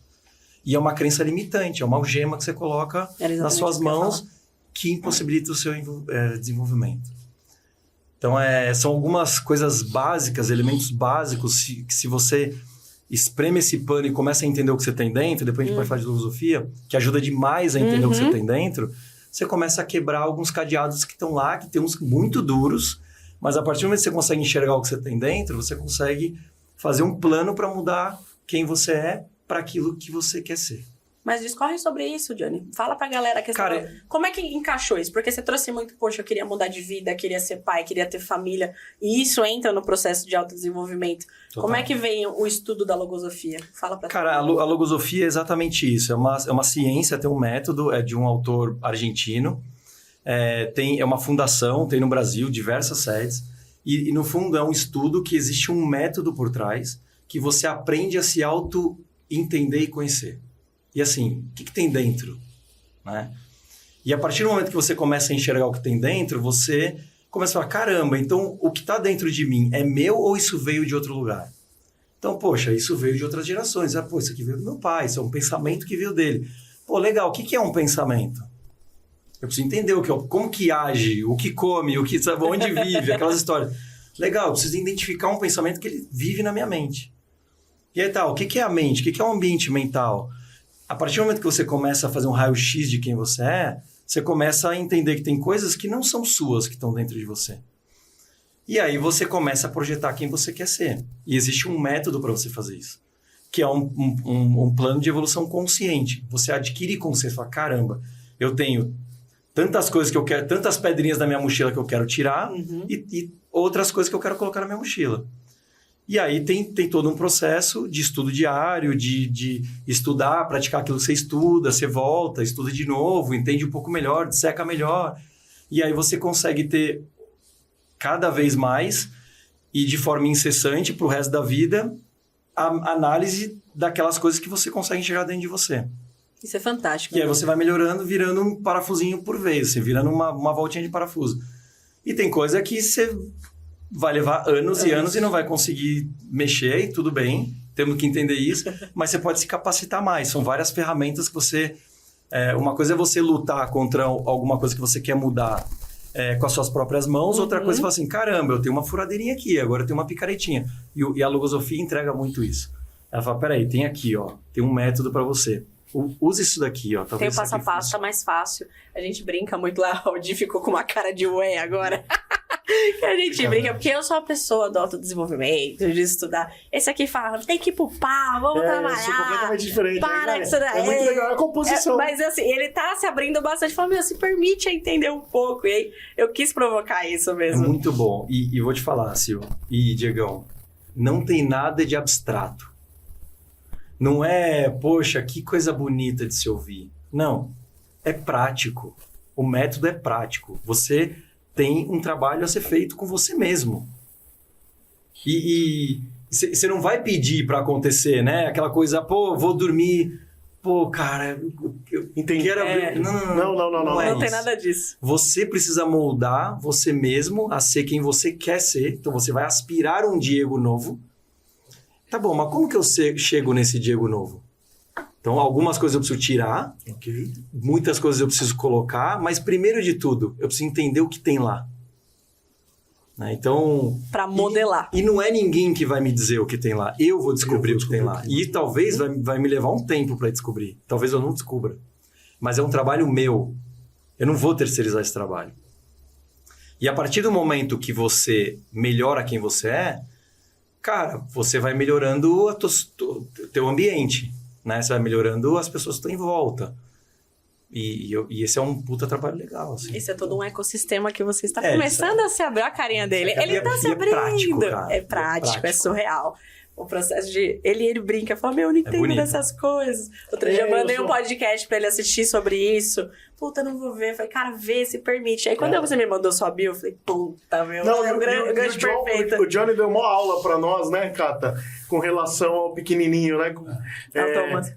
E é uma crença limitante. É uma algema que você coloca nas suas mãos que impossibilita o seu desenvolvimento. Então, são algumas coisas básicas, elementos básicos, que se você espreme esse pano e começa a entender o que você tem dentro, depois a gente pode falar de filosofia, que ajuda demais a entender o que você tem dentro, você começa a quebrar alguns cadeados que estão lá, que tem uns muito duros, mas a partir do momento que você consegue enxergar o que você tem dentro, você consegue fazer um plano para mudar quem você é para aquilo que você quer ser. Mas discorre sobre isso, Johnny. Fala pra galera que como é que encaixou isso? Porque você trouxe muito, poxa, eu queria mudar de vida, queria ser pai, queria ter família. E isso entra no processo de autodesenvolvimento. Total. Como é que vem o estudo da logosofia? Fala pra Cara, a logosofia é exatamente isso. É uma ciência, tem um método, é de um autor argentino. É uma fundação, tem no Brasil diversas sedes. E no fundo é um estudo que existe um método por trás que você aprende a se auto-entender e conhecer. E assim, o que tem dentro? Né? E a partir do momento que você começa a enxergar o que tem dentro, você começa a falar, caramba, então o que está dentro de mim é meu ou isso veio de outro lugar? Então, poxa, isso veio de outras gerações. Isso aqui veio do meu pai, isso é um pensamento que veio dele. Pô, legal, o que é um pensamento? Eu preciso entender como que age, o que come, sabe, onde vive, aquelas histórias. Legal, eu preciso identificar um pensamento que ele vive na minha mente. E aí o que é a mente? O que é o ambiente mental? A partir do momento que você começa a fazer um raio-x de quem você é, você começa a entender que tem coisas que não são suas que estão dentro de você. E aí você começa a projetar quem você quer ser. E existe um método para você fazer isso, que é um plano de evolução consciente. Você adquire consciência, fala, caramba, eu tenho tantas coisas que eu quero, tantas pedrinhas da minha mochila que eu quero tirar e outras coisas que eu quero colocar na minha mochila. E aí tem todo um processo de estudo diário, de estudar, praticar aquilo que você estuda, você volta, estuda de novo, entende um pouco melhor, disseca melhor. E aí você consegue ter cada vez mais e de forma incessante para o resto da vida a análise daquelas coisas que você consegue enxergar dentro de você. Isso é fantástico. E aí você vai melhorando, virando um parafusinho por vez, você virando uma voltinha de parafuso. E tem coisa que você vai levar anos e anos e não vai conseguir mexer, e tudo bem, temos que entender isso, mas você pode se capacitar mais. São várias ferramentas que você... uma coisa é você lutar contra alguma coisa que você quer mudar com as suas próprias mãos, outra coisa é falar assim, caramba, eu tenho uma furadeirinha aqui, agora eu tenho uma picaretinha. E a logosofia entrega muito isso. Ela fala, peraí, tem aqui, ó, tem um método para você. Use isso daqui, ó. Tem o passo a passo, tá mais fácil. A gente brinca muito lá, o Di ficou com uma cara de ué agora. Que a gente brinca, porque eu sou a pessoa do autodesenvolvimento, de estudar. Esse aqui fala, tem que ir pro pau, vamos trabalhar. Eu sou completamente diferente. Para que você... É muito legal a composição. Mas assim, ele tá se abrindo bastante, falando, se permite a entender um pouco. E aí, eu quis provocar isso mesmo. É muito bom. E vou te falar, Sil e Diegão, não tem nada de abstrato. Não é, poxa, que coisa bonita de se ouvir. Não, é prático. O método é prático. Você tem um trabalho a ser feito com você mesmo. E você não vai pedir para acontecer, né? Aquela coisa, pô, vou dormir... Pô, cara, eu Entendi. quero abrir... Não é Não tem isso. nada disso. Você precisa moldar você mesmo a ser quem você quer ser. Então, você vai aspirar um Diego novo. Tá bom, mas como que eu chego nesse Diego novo? Então, algumas coisas eu preciso tirar. Ok. Muitas coisas eu preciso colocar. Mas, primeiro de tudo, eu preciso entender o que tem lá. Né? Então... Pra modelar. E não é ninguém que vai me dizer o que tem lá. Eu vou descobrir o que tem lá. E talvez vai me levar um tempo para descobrir. Talvez eu não descubra. Mas é um trabalho meu. Eu não vou terceirizar esse trabalho. E a partir do momento que você melhora quem você é, cara, você vai melhorando o teu ambiente. Né? Você vai melhorando as pessoas que estão em volta. E esse é um puta trabalho legal. Assim. Esse é todo um ecossistema que você está começando a se abrir a carinha dele. Ele está se abrindo. É prático, é surreal. O processo de... Ele brinca, fala, meu, eu não entendo dessas coisas. Outro dia eu mandei um podcast pra ele assistir sobre isso. Puta, não vou ver. Eu falei, cara, vê, se permite. Aí quando você me mandou sua bio, eu falei, puta, meu. Não, é um gancho perfeito. O Johnny deu uma aula pra nós, né, Cata? Com relação ao pequenininho, né?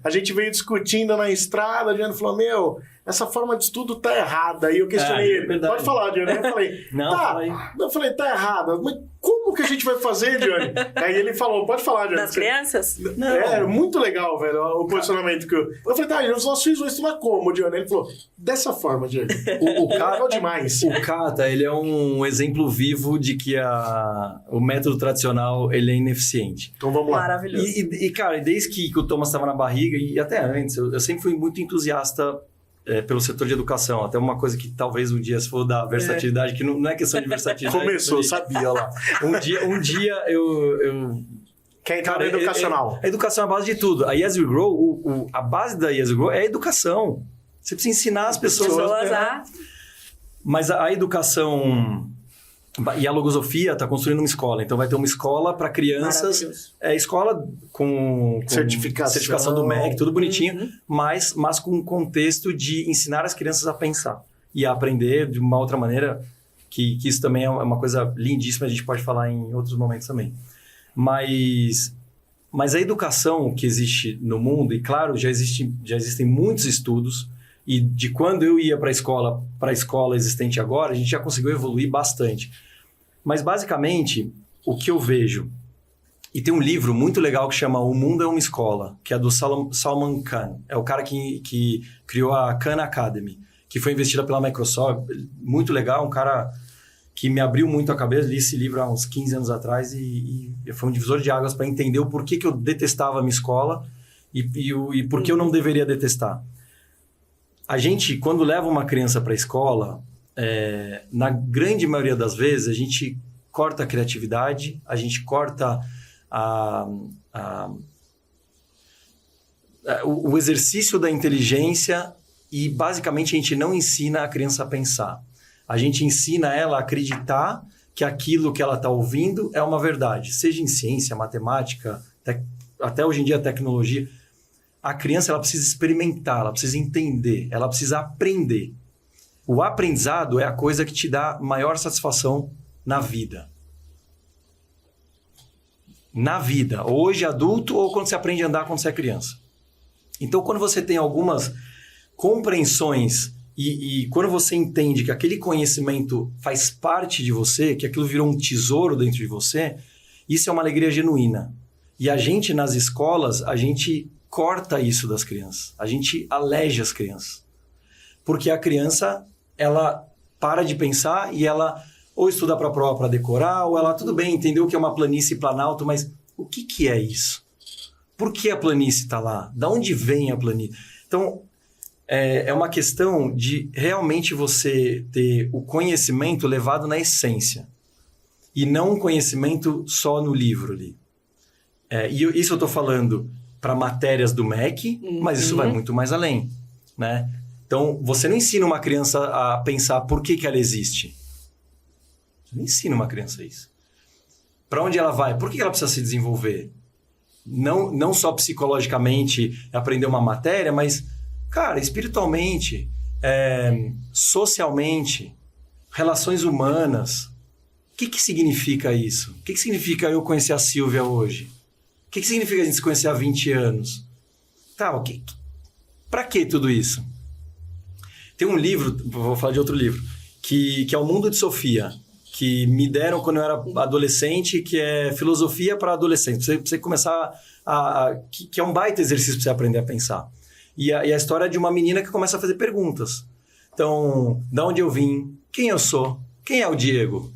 A gente veio discutindo na estrada, o Johnny falou, meu, essa forma de estudo tá errada. Aí eu questionei ele. Pode falar, Johnny. Eu falei, eu falei, tá errada. Mas como que a gente vai fazer, Johnny? Aí ele falou, pode falar, Johnny. Das crianças? Não. É muito legal, velho, o posicionamento que eu falei, tá, os nossos filhos vão estudar como, Johnny? Ele falou, dessa forma, Johnny. O cara é demais. O Kata, ele é um exemplo vivo de que o método tradicional, ele é ineficiente. Então vamos lá. Maravilhoso. E cara, desde que o Thomas estava na barriga, e até antes, eu sempre fui muito entusiasta pelo setor de educação. Até uma coisa que talvez um dia, se for da versatilidade, que não é questão de versatilidade. Começou, sabia lá. Um dia eu Quer entrar na educacional. A educação é a base de tudo. A Yes We Grow, a base da Yes We Grow é a educação. Você precisa ensinar as pessoas a... Mas a educação e a logosofia está construindo uma escola. Então vai ter uma escola para crianças. É escola com certificação do MEC, tudo bonitinho, mas com um contexto de ensinar as crianças a pensar e a aprender de uma outra maneira, que isso também é uma coisa lindíssima, a gente pode falar em outros momentos também. Mas a educação que existe no mundo, e claro, já existem muitos estudos, e de quando eu ia para a escola existente agora, a gente já conseguiu evoluir bastante. Mas, basicamente, o que eu vejo... E tem um livro muito legal que chama O Mundo é uma Escola, que é do Salman Khan. É o cara que criou a Khan Academy, que foi investida pela Microsoft. Muito legal, um cara que me abriu muito a cabeça. Li esse livro há uns 15 anos atrás e foi um divisor de águas para entender o porquê que eu detestava a minha escola e por que eu não deveria detestar. A gente, quando leva uma criança para a escola, na grande maioria das vezes, a gente corta a criatividade, a gente corta o exercício da inteligência e, basicamente, a gente não ensina a criança a pensar. A gente ensina ela a acreditar que aquilo que ela está ouvindo é uma verdade. Seja em ciência, matemática, até hoje em dia tecnologia. A criança ela precisa experimentar, ela precisa entender, ela precisa aprender. O aprendizado é a coisa que te dá maior satisfação na vida. Na vida. Hoje adulto ou quando você aprende a andar quando você é criança. Então, quando você tem algumas compreensões e quando você entende que aquele conhecimento faz parte de você, que aquilo virou um tesouro dentro de você, isso é uma alegria genuína. E a gente, nas escolas, a gente corta isso das crianças. A gente aleja as crianças. Porque a criança, ela para de pensar e ela ou estuda para a prova para decorar, ou ela, tudo bem, entendeu que é uma planície e planalto, mas o que é isso? Por que a planície está lá? Da onde vem a planície? Então, é uma questão de realmente você ter o conhecimento levado na essência. E não um conhecimento só no livro ali. E isso eu estou falando para matérias do MEC, mas isso vai muito mais além, né? Então, você não ensina uma criança a pensar por que ela existe. Você não ensina uma criança isso. Para onde ela vai? Por que ela precisa se desenvolver? Não só psicologicamente aprender uma matéria, mas, cara, espiritualmente, socialmente. relações humanas, o que significa isso? O que significa eu conhecer a Silvia hoje? O que significa a gente se conhecer há 20 anos? Tá, pra que tudo isso? Tem um livro, vou falar de outro livro, que é O Mundo de Sofia, que me deram quando eu era adolescente, que é filosofia para adolescente. Pra você começar que é um baita exercício para você aprender a pensar. E a história é de uma menina que começa a fazer perguntas. Então, de onde eu vim? Quem eu sou? Quem é o Diego?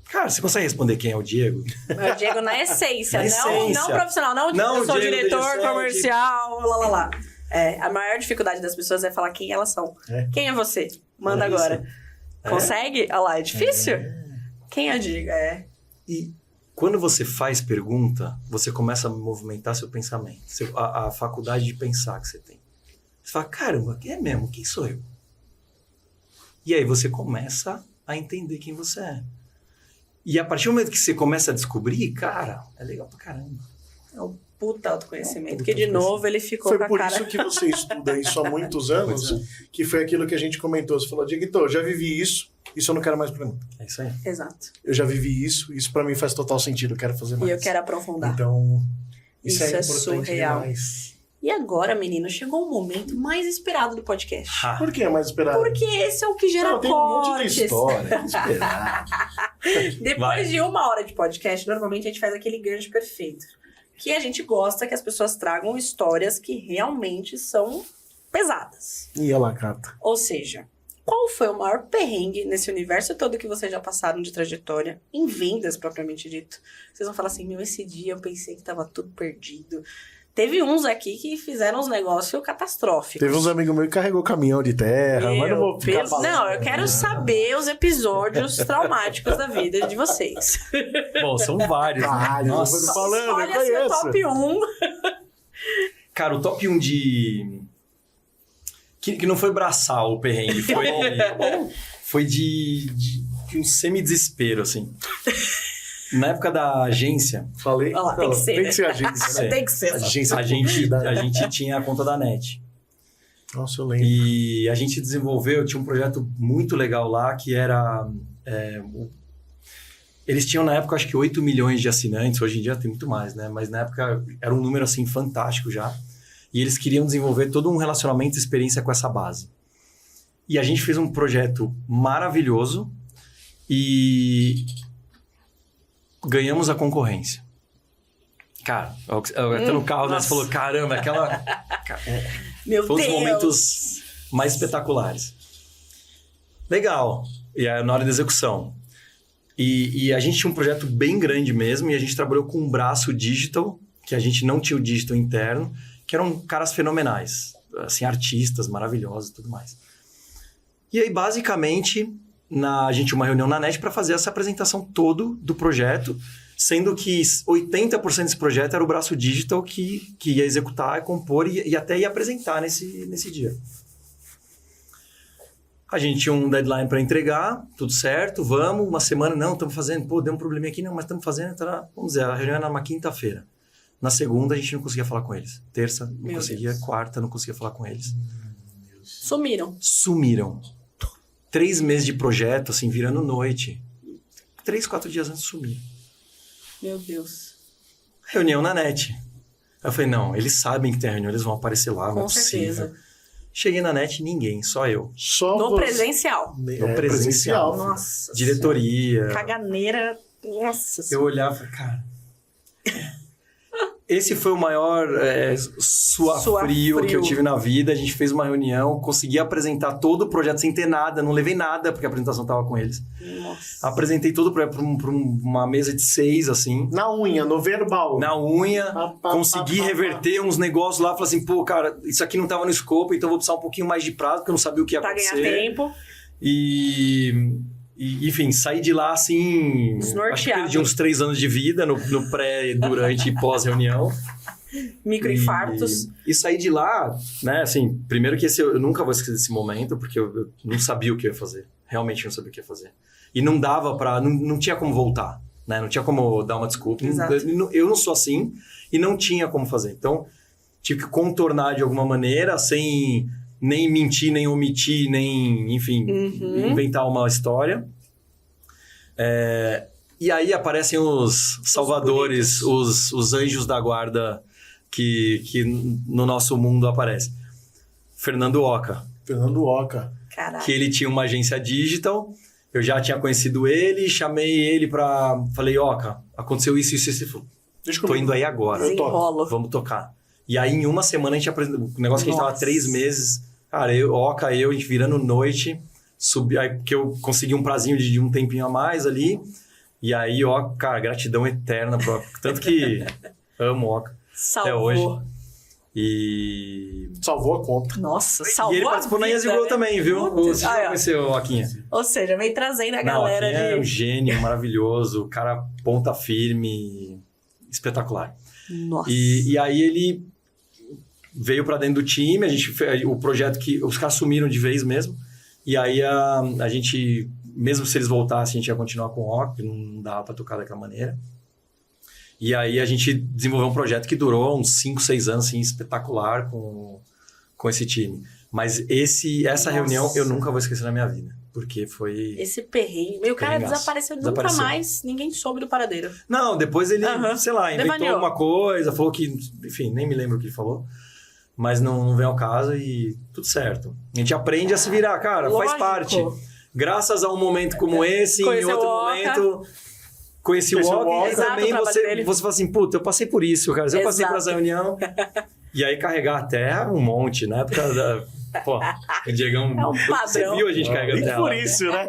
Cara, você consegue responder quem é o Diego? É o Diego na essência, Na não profissional. Não eu sou diretor comercial, lá. A maior dificuldade das pessoas é falar quem elas são. Quem é você? Manda agora. Consegue? Olha lá, é difícil? Quem é o Diego? E quando você faz pergunta, você começa a movimentar seu pensamento. A faculdade de pensar que você tem. Você fala, caramba, quem é mesmo? Quem sou eu? E aí você começa a entender quem você é. E a partir do momento que você começa a descobrir, cara, é legal pra caramba. É um puta autoconhecimento. Que, de novo, ele ficou com a cara... Foi por isso que você estuda isso há muitos anos, que foi aquilo que a gente comentou. Você falou, Diego, eu já vivi isso eu não quero mais pra mim. É isso aí. Exato. Eu já vivi isso pra mim faz total sentido, eu quero fazer mais. E eu quero aprofundar. Então, isso é surreal. Demais. E agora, menino, chegou o momento mais esperado do podcast. Por que é mais esperado? Porque esse é o que gera tem cortes. Um monte de história. Esperar. Depois de 1 hora de podcast, normalmente a gente faz aquele gancho perfeito. Que a gente gosta que as pessoas tragam histórias que realmente são pesadas. E ela cata. Ou seja, qual foi o maior perrengue nesse universo todo que vocês já passaram de trajetória, em vendas propriamente dito? Vocês vão falar assim, esse dia eu pensei que tava tudo perdido. Teve uns aqui que fizeram uns negócios catastróficos. Teve uns amigos meus que carregou caminhão de terra, mas não vou ficar falando. Não, eu quero saber os episódios traumáticos da vida de vocês. Bom, são vários. Caralho, Nossa. falando, olha seu top 1. Cara, o top 1 de... Que não foi braçal o perrengue, foi de um semi-desespero, assim. Na época da agência... Falei? Olha lá, tem que ser. Tem que ser agência. Tem que ser. Agência a gente tinha a conta da NET. Nossa, eu lembro. E a gente desenvolveu, tinha um projeto muito legal lá, que era... eles tinham na época, acho que 8 milhões de assinantes, hoje em dia tem muito mais, né? Mas na época era um número, assim, fantástico já. E eles queriam desenvolver todo um relacionamento e experiência com essa base. E a gente fez um projeto maravilhoso e ganhamos a concorrência. Cara, até no carro, né, você falou, caramba, aquela... Meu foi um dos Deus. momentos mais espetaculares. Legal. E aí, na hora da execução. E a gente tinha um projeto bem grande mesmo, e a gente trabalhou com um braço digital, que a gente não tinha o digital interno, que eram caras fenomenais, assim, artistas maravilhosos e tudo mais. E aí, basicamente, a gente tinha uma reunião na NET para fazer essa apresentação todo do projeto, sendo que 80% desse projeto era o braço digital que ia executar, compor e até ia apresentar nesse dia. A gente tinha um deadline para entregar, tudo certo, vamos, uma semana, não, estamos fazendo, deu um probleminha aqui, não, mas estamos fazendo, vamos dizer, a reunião era numa quinta-feira. Na segunda, a gente não conseguia falar com eles. Terça, não conseguia. Deus. Quarta, não conseguia falar com eles. Sumiram. 3 meses de projeto, assim, virando noite. 3, 4 dias antes sumiram. Meu Deus. Reunião na NET. Eu falei, não, eles sabem que tem reunião, eles vão aparecer lá, não é possível. Com certeza. Cheguei na NET, ninguém, só eu. No presencial. No presencial. Nossa. Diretoria. Caganeira. Nossa. Eu olhava e falei, cara... Esse foi o maior suar frio que eu tive na vida. A gente fez uma reunião, consegui apresentar todo o projeto sem ter nada. Não levei nada, porque a apresentação estava com eles. Nossa. Apresentei todo o projeto para uma mesa de 6, assim. Na unha, no verbal. Na unha. Consegui reverter uns negócios lá. Falei assim, pô, cara, isso aqui não estava no escopo, então eu vou precisar um pouquinho mais de prazo, porque eu não sabia o que ia acontecer. Pra ganhar tempo. E, enfim, saí de lá assim... Acho que perdi uns 3 anos de vida no pré, durante e pós-reunião. Microinfartos. E saí de lá, né, assim... Primeiro que eu nunca vou esquecer desse momento, porque eu não sabia o que eu ia fazer. Realmente não sabia o que ia fazer. E não dava pra... Não tinha como voltar, né? Não tinha como dar uma desculpa. Exato. Eu não sou assim e não tinha como fazer. Então, tive que contornar de alguma maneira, sem nem mentir, nem omitir, nem, enfim, inventar uma história. E aí aparecem os salvadores, os anjos da guarda que no nosso mundo aparecem. Fernando Oca. Fernando Oca. Caraca. Que ele tinha uma agência digital, eu já tinha conhecido ele, chamei ele pra... Falei, Oca, aconteceu isso, isso, isso. Tô indo aí agora. Desenrolo. Vamos tocar. E aí, em uma semana, a gente apresentou... O negócio que a gente tava 3 meses... Cara, Oca, a gente virando noite, subi, aí, porque eu consegui um prazinho de um tempinho a mais ali. E aí, Oca, cara, gratidão eterna pro Oca. Tanto que amo Oca até hoje. E... Salvou a conta. Nossa, salvou. E ele participou na Yazoo né? também, viu? Você já conheceu o Oquinha? Ou seja, vem trazendo a galera é um gênio maravilhoso, cara ponta firme, espetacular. Nossa. E aí ele veio pra dentro do time, a gente fez o projeto que os caras sumiram de vez mesmo. E aí a gente, mesmo se eles voltassem, a gente ia continuar com o Oca, não dava pra tocar daquela maneira. E aí a gente desenvolveu um projeto que durou uns 5, 6 anos, assim, espetacular com esse time. Mas essa reunião eu nunca vou esquecer na minha vida. Porque foi... Esse perrengue. E o cara desapareceu nunca mais. Ninguém soube do paradeiro. Não, depois ele, sei lá, inventou Devaneou. alguma coisa, falou que... Enfim, nem me lembro o que ele falou. Mas não vem ao caso e tudo certo. A gente aprende a se virar, cara, Lógico. faz parte. Graças a um momento como esse, Conheceu em outro o Oca. momento... Conheci o Oca e Exato, também o você trabalho fala assim, puta, eu passei por isso, cara. Eu passei por essa Exato. reunião. E aí carregar a terra, um monte, né? Por causa da... Pô, o Diegão... É um Você padrão. viu a gente carregando Nem terra? por lá? isso, né?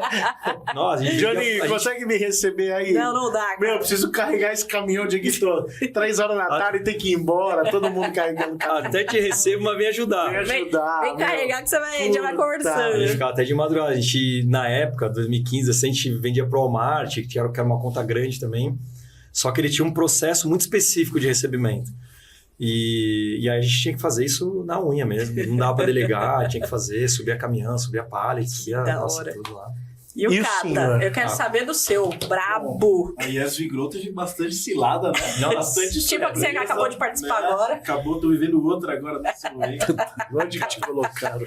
Nossa, a gente... Johnny, consegue me receber aí? Não dá, cara. Meu, eu preciso carregar esse caminhão de guitarra. 3 horas da tarde tem que ir embora, todo mundo carregando o caminhão. Até te recebo, mas vem ajudar. Vem ajudar. Vem meu. carregar que a gente vai A conversando. gente ficava até de madrugada. A gente, na época, 2015, assim, a gente vendia pro Walmart, que era uma conta grande também. Só que ele tinha um processo muito específico de recebimento. E aí a gente tinha que fazer isso na unha mesmo. Não dava pra delegar, tinha que fazer, subir a caminhão, subir a pallet, subir a nossa, tudo lá. E o E o Cata? senhor? Eu quero saber do seu. Brabo. A Yazoo Grow teve bastante cilada, né? Nossa. Bastante Tipo a que você surpresa, acabou de participar né? agora. Acabou, tô vivendo outra agora nesse momento. Onde que te colocaram?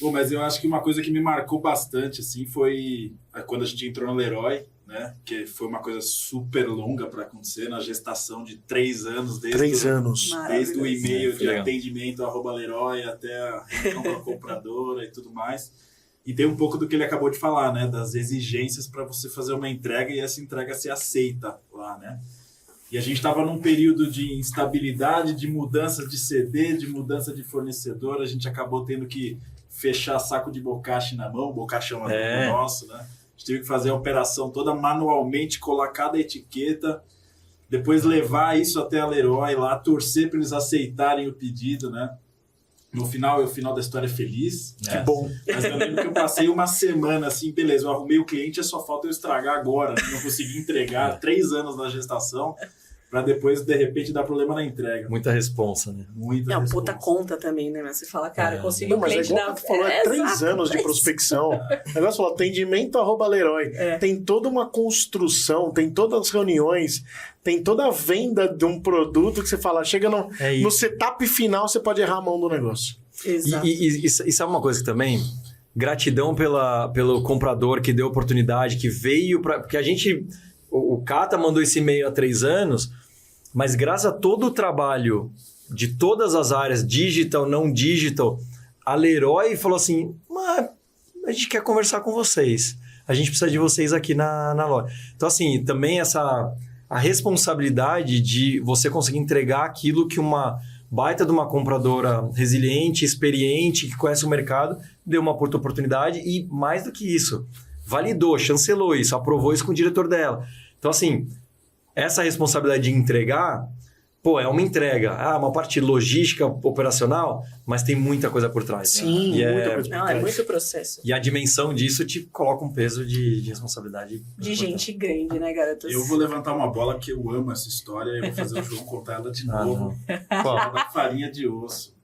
Pô, mas eu acho que uma coisa que me marcou bastante, assim, foi quando a gente entrou no Leroy, né? Que foi uma coisa super longa para acontecer, na gestação de 3 anos. 3 anos. Desde o e-mail de Legal. atendimento @Leroy até a reunião com a compradora e tudo mais. E tem um pouco do que ele acabou de falar, né? Das exigências para você fazer uma entrega e essa entrega ser aceita lá, né? E a gente estava num período de instabilidade, de mudança de CD, de mudança de fornecedor. A gente acabou tendo que fechar saco de bocache na mão, bocachão nosso, né? A gente teve que fazer a operação toda manualmente, colar cada etiqueta, depois levar isso até a Leroy lá, torcer para eles aceitarem o pedido, né? No final, o final da história é feliz. Que bom. Mas eu lembro que eu passei uma semana assim, beleza, eu arrumei o cliente, é só falta eu estragar agora. Né? Não consegui entregar 3 anos na gestação, para depois, de repente, dar problema na entrega. Muita responsa, né? Muita É uma responsa. puta conta também, né? Mas você fala, cara, consegui Não, um mas é cliente igual da... que tu falou, é 3 anos de prospecção. O negócio falou, atendimento @Leroy. Tem toda uma construção, tem todas as reuniões, tem toda a venda de um produto que você fala, chega no setup final, você pode errar a mão do negócio. Exato. E sabe uma coisa que também... Gratidão pelo comprador que deu oportunidade, que veio para... Porque a gente... O Cata mandou esse e-mail há 3 anos, mas graças a todo o trabalho de todas as áreas, digital, não digital, a Leroy falou assim, mas a gente quer conversar com vocês. A gente precisa de vocês aqui na loja. Então, assim, também a responsabilidade de você conseguir entregar aquilo que uma baita de uma compradora resiliente, experiente, que conhece o mercado, deu uma oportunidade e, mais do que isso, validou, chancelou isso, aprovou isso com o diretor dela. Então, assim, essa responsabilidade de entregar, pô, é uma entrega. Uma parte logística, operacional, mas tem muita coisa por trás. Sim, né? muita coisa. Não, é muito processo. E a dimensão disso te coloca um peso de responsabilidade. De gente grande, né, garotas? Eu vou levantar uma bola porque eu amo essa história e vou fazer o João contar ela de novo. Qual? Da farinha de osso.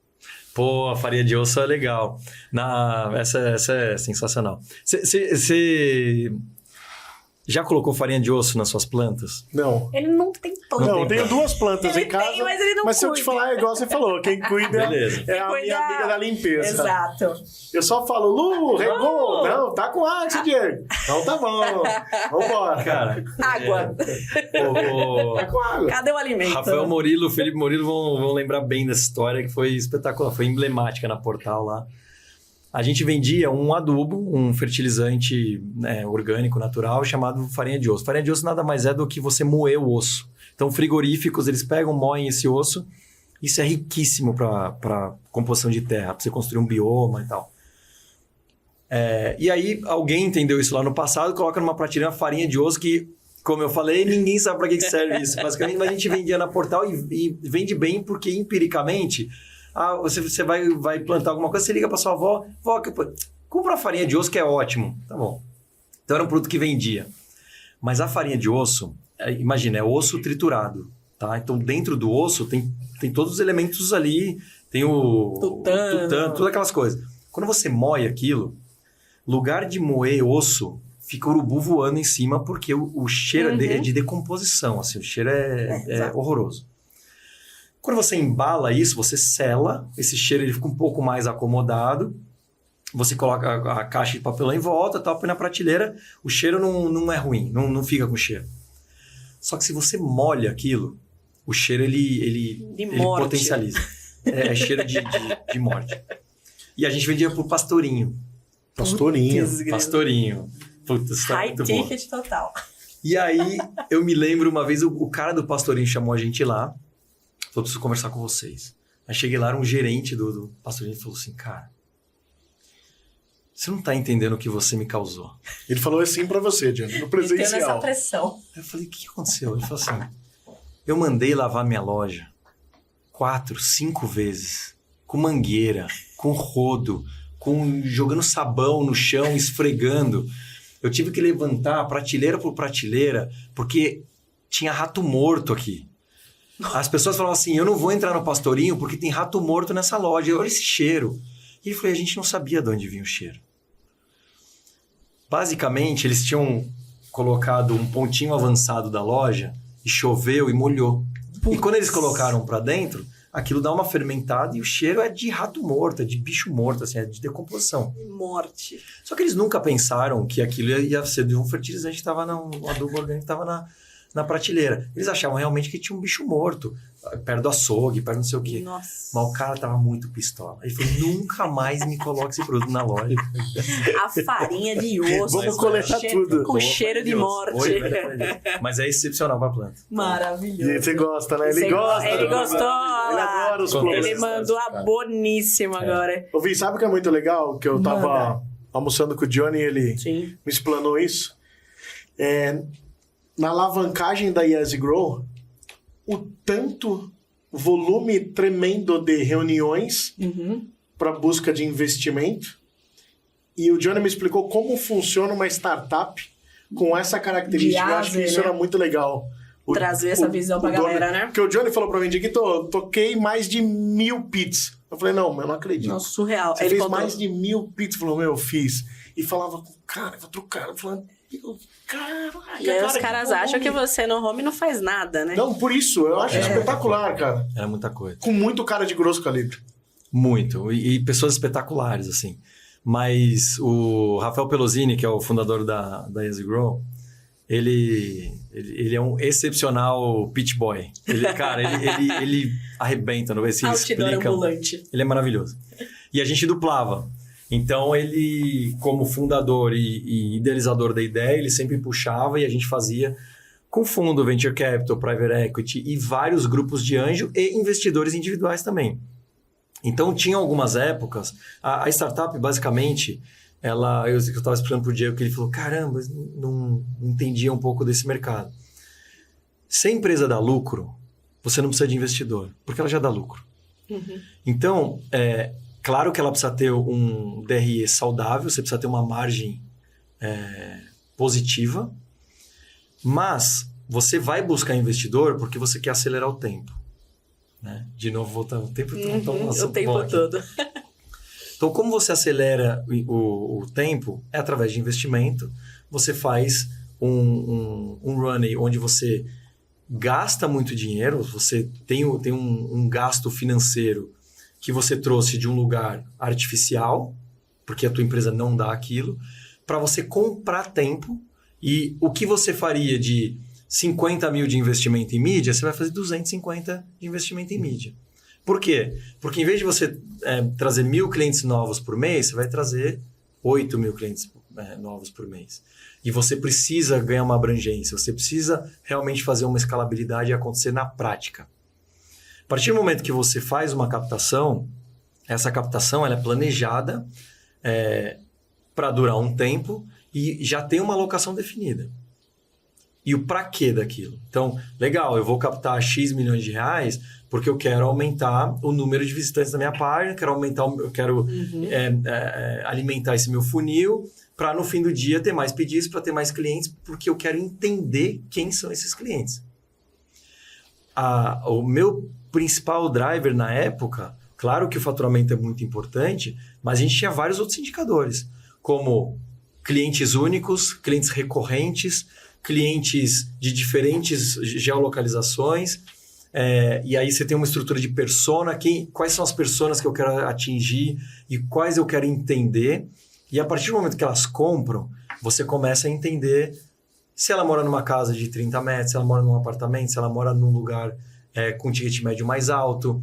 Pô, a farinha de osso é legal. Essa é sensacional. Já colocou farinha de osso nas suas plantas? Não. Ele não tem planta. Não, eu tenho 2 plantas Ele em casa. tem, mas ele não Mas se eu te cuida. falar, é igual você falou, quem cuida Beleza. é a minha amiga da limpeza. Exato. Eu só falo, Lu, regou. Não, tá com água esse Diego. Então tá bom. Vambora. Cara, Água. Tá com água. Cadê o alimento? Rafael Murilo, Felipe Murilo vão lembrar bem dessa história que foi espetacular, foi emblemática na Portal lá. A gente vendia um adubo, um fertilizante, né, orgânico, natural, chamado farinha de osso. Farinha de osso nada mais é do que você moer o osso. Então, frigoríficos, eles pegam, moem esse osso. Isso é riquíssimo para composição de terra, para você construir um bioma e tal. E aí, alguém entendeu isso lá no passado, coloca numa prateleira farinha de osso que, como eu falei, ninguém sabe para que serve isso. Basicamente, mas a gente vendia na Portal e vende bem porque, empiricamente... você vai plantar alguma coisa, você liga para sua avó, compra a farinha de osso que é ótimo. Tá bom. Então era um produto que vendia. Mas a farinha de osso, imagina, é osso triturado, tá? Então dentro do osso tem todos os elementos ali, tem o tutano, todas aquelas coisas. Quando você moe aquilo, lugar de moer osso, fica urubu voando em cima porque o cheiro é de decomposição, assim, o cheiro é horroroso. Quando você embala isso, você sela, esse cheiro ele fica um pouco mais acomodado, você coloca a caixa de papelão em volta, põe na prateleira, o cheiro não é ruim, não fica com cheiro. Só que se você molha aquilo, o cheiro ele potencializa. É cheiro de morte. E a gente vendia por pastorinho. Pastorinho. Putz, tá High muito ticket total. E aí, eu me lembro uma vez, o cara do pastorinho chamou a gente lá, falou, preciso conversar com vocês. Aí cheguei lá, era um gerente do pastorinho e falou assim, cara, você não tá entendendo o que você me causou. Ele falou assim pra você, Diego, no presencial. Tendo essa pressão. Aí eu falei, o que aconteceu? Ele falou assim, eu mandei lavar minha loja 4, 5 vezes, com mangueira, com rodo, jogando sabão no chão, esfregando. Eu tive que levantar prateleira por prateleira, porque tinha rato morto aqui. As pessoas falavam assim, eu não vou entrar no pastorinho porque tem rato morto nessa loja. Olha esse cheiro. E ele falou, a gente não sabia de onde vinha o cheiro. Basicamente, eles tinham colocado um pontinho avançado da loja e choveu e molhou. E quando eles colocaram para dentro, aquilo dá uma fermentada e o cheiro é de rato morto, é de bicho morto, assim, é de decomposição. Morte. Só que eles nunca pensaram que aquilo ia ser de um fertilizante que estava um adubo orgânico que estava na prateleira. Eles achavam realmente que tinha um bicho morto, perto do açougue, perto não sei o quê. Nossa. Mas o cara tava muito pistola. Ele falou, nunca mais me coloque esse produto na loja. A farinha de osso. Vamos coletar tudo. Com cheiro de morte. Mas é excepcional pra planta. Maravilhoso. E você gosta, né? Ele gosta. Ele gostou. Ele adora os produtos. Ele mandou a boníssima agora. Ô, Vi, sabe o que é muito legal? Que eu tava almoçando com o Johnny e ele Sim. me explanou isso. Na alavancagem da Yes Grow, o tanto volume tremendo de reuniões para busca de investimento. E o Johnny me explicou como funciona uma startup com essa característica. Eu acho que isso era muito legal. Trazer essa visão pra galera, né? Porque o Johnny falou pra mim, Dieguito, toquei mais de 1000 pits. Eu falei, não, eu não acredito. Nossa, surreal. Você fez mais de 1000 pits? Falou, eu fiz. E falava com o cara, vou trocar. Eu falava, caralho. E aí os caras acham que você no home não faz nada, né? Não, por isso, eu acho espetacular, cara. Era muita coisa. Com muito cara de grosso calibre. Muito. E pessoas espetaculares, assim. Mas o Rafael Pelosini, que é o fundador da Yes Grow, ele é um excepcional pitch boy. Ele arrebenta, não vai se explica. Ambulante. Ele é maravilhoso. E a gente duplava. Então, ele, como fundador e idealizador da ideia, ele sempre puxava e a gente fazia com fundo, venture capital, private equity e vários grupos de anjo e investidores individuais também. Então, tinha algumas épocas... A startup, basicamente, eu estava explicando para o Diego que ele falou, caramba, não entendia um pouco desse mercado. Se a empresa dá lucro, você não precisa de investidor, porque ela já dá lucro. Então, claro que ela precisa ter um DRE saudável, você precisa ter uma margem positiva, mas você vai buscar investidor porque você quer acelerar o tempo. Né? De novo, voltando, o tempo todo. Então, como você acelera o tempo? É através de investimento. Você faz um runway onde você gasta muito dinheiro, você tem um gasto financeiro que você trouxe de um lugar artificial, porque a tua empresa não dá aquilo, para você comprar tempo, e o que você faria de 50 mil de investimento em mídia, você vai fazer 250 de investimento em mídia. Por quê? Porque em vez de você trazer 1.000 clientes novos por mês, você vai trazer 8.000 clientes novos por mês. E você precisa ganhar uma abrangência, você precisa realmente fazer uma escalabilidade acontecer na prática. A partir do momento que você faz uma captação, essa captação ela é planejada para durar um tempo e já tem uma alocação definida. E o para quê daquilo? Então, legal, eu vou captar X milhões de reais porque eu quero aumentar o número de visitantes da minha página, eu quero alimentar esse meu funil para no fim do dia ter mais pedidos, para ter mais clientes, porque eu quero entender quem são esses clientes. O meu principal driver na época, claro que o faturamento é muito importante, mas a gente tinha vários outros indicadores, como clientes únicos, clientes recorrentes, clientes de diferentes geolocalizações, e aí você tem uma estrutura de persona, quais são as personas que eu quero atingir e quais eu quero entender. E a partir do momento que elas compram, você começa a entender se ela mora numa casa de 30 metros, se ela mora num apartamento, se ela mora num lugar com ticket médio mais alto.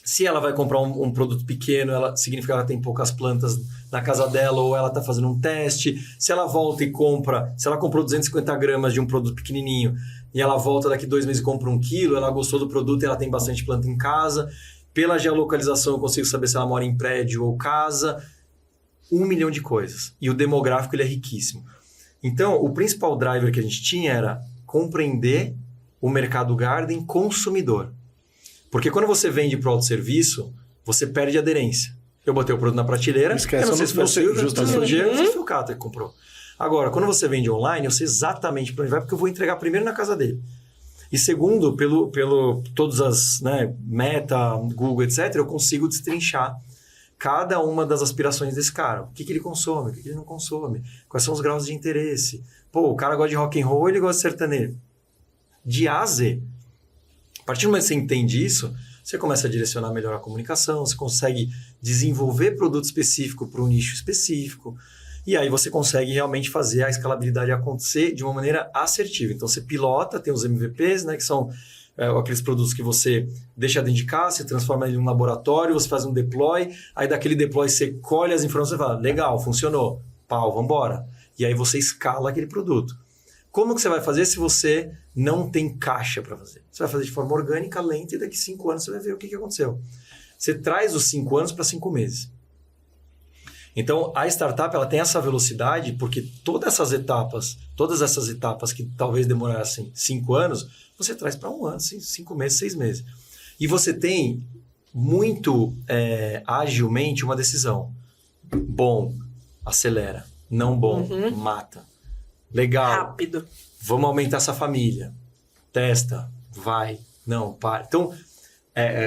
Se ela vai comprar um produto pequeno, significa que ela tem poucas plantas na casa dela ou ela está fazendo um teste. Se ela volta e compra, se ela comprou 250 gramas de um produto pequenininho e ela volta daqui 2 meses e compra 1 quilo, ela gostou do produto e ela tem bastante planta em casa. Pela geolocalização eu consigo saber se ela mora em prédio ou casa. 1 milhão de coisas. E o demográfico ele é riquíssimo. Então, o principal driver que a gente tinha era compreender o mercado garden consumidor. Porque quando você vende para o autosserviço, você perde aderência. Eu botei o produto na prateleira, esquece, eu não sei se foi o Silvio, justamente. não sei se foi o Cata que comprou. Agora, quando você vende online, eu sei exatamente para onde vai, porque eu vou entregar primeiro na casa dele. E segundo, pelo todas as Meta, Google, etc., eu consigo destrinchar cada uma das aspirações desse cara. O que ele consome, o que ele não consome, quais são os graus de interesse. Pô, o cara gosta de rock and roll, ele gosta de sertanejo. De A a Z. A partir do momento que você entende isso, você começa a direcionar melhor a comunicação, você consegue desenvolver produto específico para um nicho específico, e aí você consegue realmente fazer a escalabilidade acontecer de uma maneira assertiva. Então você pilota, tem os MVPs, que são aqueles produtos que você deixa dentro de casa, você transforma ele em um laboratório, você faz um deploy, aí daquele deploy você colhe as informações e fala, legal, funcionou, pau, vambora. E aí você escala aquele produto. Como que você vai fazer se você não tem caixa para fazer? Você vai fazer de forma orgânica, lenta, e daqui 5 anos você vai ver o que aconteceu. Você traz os 5 anos para 5 meses. Então, a startup ela tem essa velocidade porque todas essas etapas que talvez demorassem 5 anos, você traz para 1 ano, 5 meses, 6 meses. E você tem muito agilmente uma decisão. Bom, acelera. Não bom, mata. Legal. Rápido. Vamos aumentar essa família. Testa. Vai. Não, para. Então,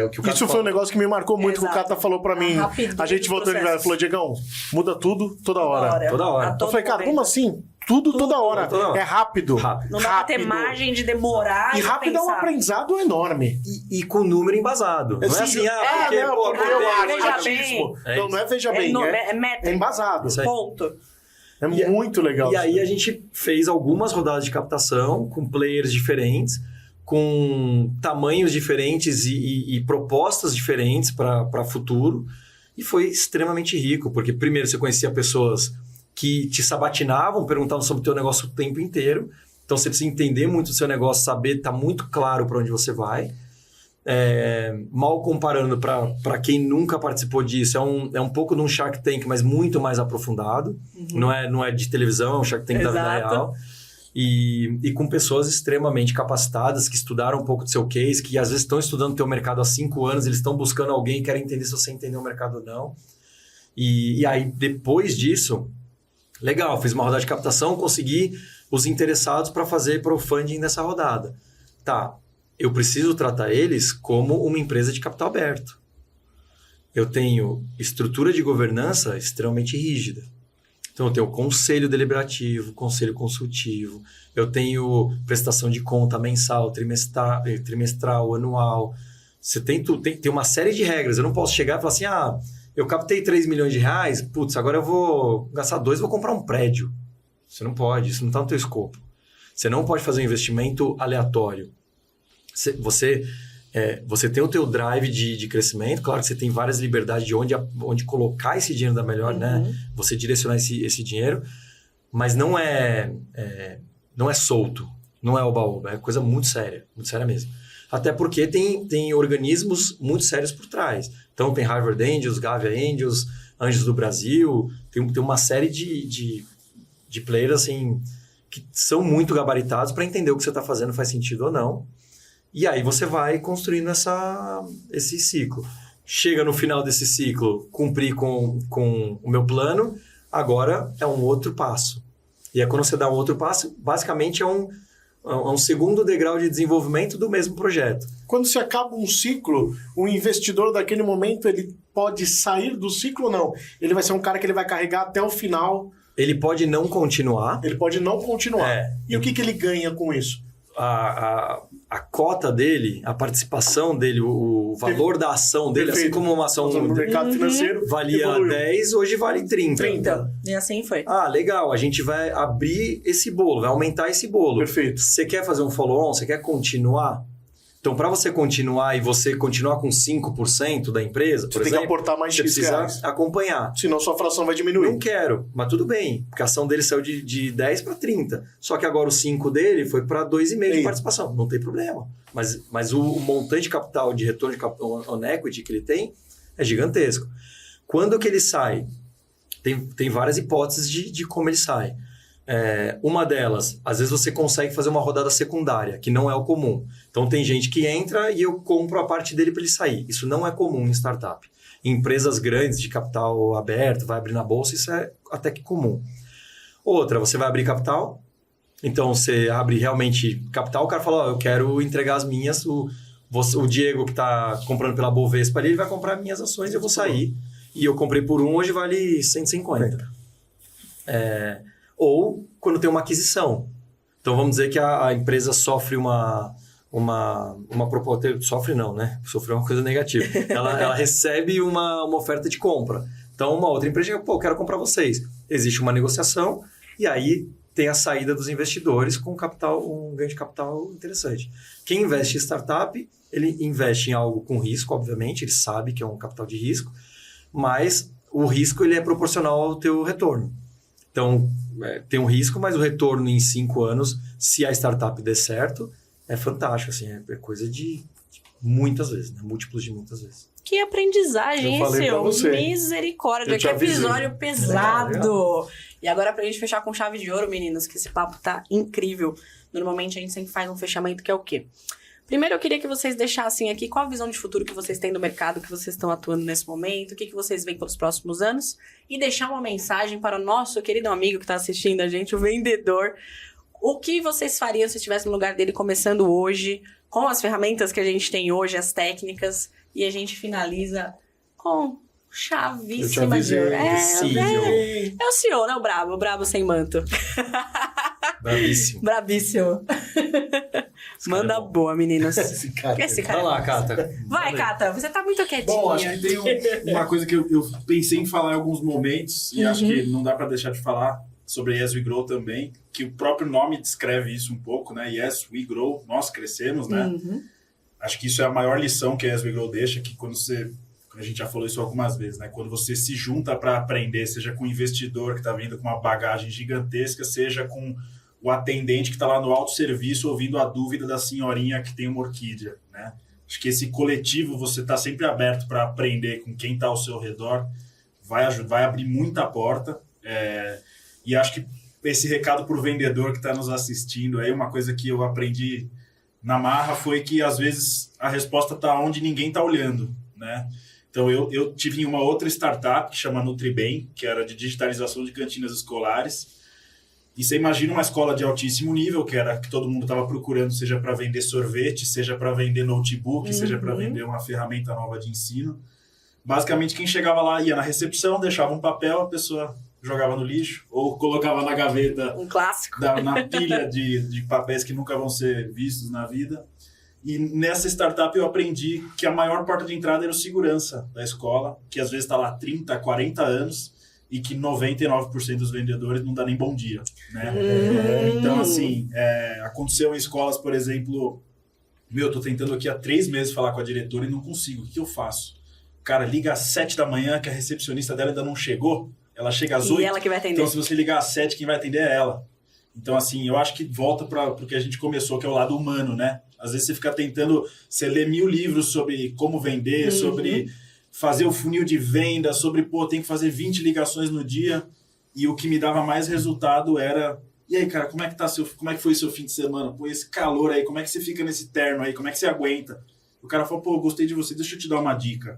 o que o Cata Isso foi um negócio que me marcou muito, que o Cata falou pra mim. A gente voltou e falou, Diegão, muda tudo toda hora. Toda hora. Eu falei, cara, como assim? Tudo toda hora. Toda hora. É rápido. Não dá pra ter margem de demorar e rápido é um aprendizado enorme. E com número embasado. Não é assim, porque... eu acho, veja achismo. bem. Não é veja bem, é métrico. é embasado. Ponto. É muito legal. E aí a gente fez algumas rodadas de captação com players diferentes, com tamanhos diferentes e propostas diferentes para futuro. E foi extremamente rico, porque primeiro você conhecia pessoas que te sabatinavam, perguntavam sobre o teu negócio o tempo inteiro. Então você precisa entender muito o seu negócio, saber, tá muito claro para onde você vai. Mal comparando para quem nunca participou disso, é um pouco de um Shark Tank, mas muito mais aprofundado. Não é de televisão, é um Shark Tank da vida real. E com pessoas extremamente capacitadas, que estudaram um pouco do seu case, que às vezes estão estudando o teu mercado há 5 anos, eles estão buscando alguém, querem entender se você entendeu o mercado ou não. E aí, depois disso, legal, fiz uma rodada de captação, consegui os interessados para fazer crowdfunding nessa rodada. Tá, eu preciso tratar eles como uma empresa de capital aberto. Eu tenho estrutura de governança extremamente rígida. Então, eu tenho o conselho deliberativo, conselho consultivo, eu tenho prestação de conta mensal, trimestral, anual. Você tem uma série de regras. Eu não posso chegar e falar assim, eu captei 3 milhões de reais, putz, agora eu vou gastar 2 e vou comprar um prédio. Você não pode, isso não está no teu escopo. Você não pode fazer um investimento aleatório. Você tem o teu drive de crescimento, claro que você tem várias liberdades de onde colocar esse dinheiro da melhor, né? Você direcionar esse dinheiro, mas não é solto, não é oba-oba, é coisa muito séria mesmo. Até porque tem organismos muito sérios por trás. Então tem Harvard Angels, Gavia Angels, Anjos do Brasil, tem uma série de players assim, que são muito gabaritados para entender o que você está fazendo faz sentido ou não. E aí você vai construindo esse ciclo. Chega no final desse ciclo, cumprir com o meu plano, agora é um outro passo. E é quando você dá um outro passo, basicamente é um segundo degrau de desenvolvimento do mesmo projeto. Quando se acaba um ciclo, o investidor daquele momento, ele pode sair do ciclo ou não? Ele vai ser um cara que ele vai carregar até o final. Ele pode não continuar. E o que ele ganha com isso? A cota dele, a participação dele, o valor da ação dele, Perfeito. Assim como uma ação no mercado financeiro valia evoluiu. 10, hoje vale 30. E assim foi. Legal, a gente vai abrir esse bolo, vai aumentar esse bolo. Perfeito. Você quer fazer um follow-on? Você quer continuar? Então, para você continuar e você continuar com 5% da empresa, por exemplo, tem que aportar mais você X precisa reais. acompanhar. Senão sua fração vai diminuir. Não quero, mas tudo bem, porque a ação dele saiu de 10 para 30. Só que agora o 5 dele foi para 2,5 de participação. Não tem problema. Mas o montante de capital, de retorno de capital on equity que ele tem é gigantesco. Quando que ele sai? Tem várias hipóteses de como ele sai. Uma delas, às vezes você consegue fazer uma rodada secundária, que não é o comum. Então tem gente que entra e eu compro a parte dele para ele sair. Isso não é comum em startup. Em empresas grandes de capital aberto, vai abrir na bolsa, isso é até que comum. Outra, você vai abrir capital, então você abre realmente capital, o cara fala, eu quero entregar as minhas, o Diego que está comprando pela Bovespa ali, ele vai comprar minhas ações e eu vou sair. E eu comprei por 1, hoje vale 150. Ou quando tem uma aquisição. Então vamos dizer que a empresa sofre uma proposta. Sofre não, né? Sofreu uma coisa negativa. Ela recebe uma oferta de compra. Então uma outra empresa diz, quero comprar vocês. Existe uma negociação e aí tem a saída dos investidores com um ganho de capital interessante. Quem investe em startup, ele investe em algo com risco, obviamente, ele sabe que é um capital de risco, mas o risco ele é proporcional ao teu retorno. Então, tem um risco, mas o retorno em 5 anos, se a startup der certo, é fantástico. Assim, é coisa de muitas vezes, né? Múltiplos de muitas vezes. Que aprendizagem esse, misericórdia, que episódio pesado. Legal. E agora pra gente fechar com chave de ouro, meninos, que esse papo tá incrível. Normalmente a gente sempre faz um fechamento que é o quê? Primeiro eu queria que vocês deixassem aqui qual a visão de futuro que vocês têm do mercado, que vocês estão atuando nesse momento, o que vocês veem pelos próximos anos, e deixar uma mensagem para o nosso querido amigo que está assistindo a gente, o vendedor. O que vocês fariam se estivesse no lugar dele começando hoje, com as ferramentas que a gente tem hoje, as técnicas, e a gente finaliza com chavíssima de ouro. É o CEO, né? O brabo sem manto. Bravíssimo. Brabíssimo. Manda boa, meninos. Esse cara. Vai lá, Cata. Vai, Cata. Você tá muito quietinha. Bom, acho que tem uma coisa que eu pensei em falar em alguns momentos, e acho que não dá para deixar de falar sobre Yes We Grow também, que o próprio nome descreve isso um pouco, né? Yes We Grow, nós crescemos, né? Acho que isso é a maior lição que a Yes We Grow deixa, que quando a gente já falou isso algumas vezes, né? Quando você se junta para aprender, seja com um investidor que está vindo com uma bagagem gigantesca, seja com o atendente que está lá no autosserviço ouvindo a dúvida da senhorinha que tem uma orquídea, né? Acho que esse coletivo, você está sempre aberto para aprender com quem está ao seu redor, vai abrir muita porta. E acho que esse recado para o vendedor que está nos assistindo, aí uma coisa que eu aprendi na marra foi que às vezes a resposta está onde ninguém está olhando, né? Então eu tive em uma outra startup que chama Nutribem, que era de digitalização de cantinas escolares. E você imagina uma escola de altíssimo nível, que era que todo mundo estava procurando, seja para vender sorvete, seja para vender notebook, seja para vender uma ferramenta nova de ensino. Basicamente, quem chegava lá ia na recepção, deixava um papel, a pessoa jogava no lixo, ou colocava na gaveta, Um clássico. na pilha de papéis que nunca vão ser vistos na vida. E nessa startup eu aprendi que a maior porta de entrada era o segurança da escola, que às vezes está lá 30, 40 anos, e que 99% dos vendedores não dá nem bom dia, né? Então, assim, aconteceu em escolas, por exemplo, eu tô tentando aqui há 3 meses falar com a diretora e não consigo, o que eu faço? Cara, liga às 7 da manhã que a recepcionista dela ainda não chegou, ela chega às 8, E ela que vai atender. então se você ligar às 7, quem vai atender é ela. Então, assim, eu acho que volta para o que a gente começou, que é o lado humano, né? Às vezes você fica tentando, você lê 1000 livros sobre como vender, sobre fazer o funil de venda, sobre, tem que fazer 20 ligações no dia, e o que me dava mais resultado era, e aí, cara, como é que foi o seu fim de semana? Pô, esse calor aí, como é que você fica nesse terno aí? Como é que você aguenta? O cara falou, pô, gostei de você, deixa eu te dar uma dica.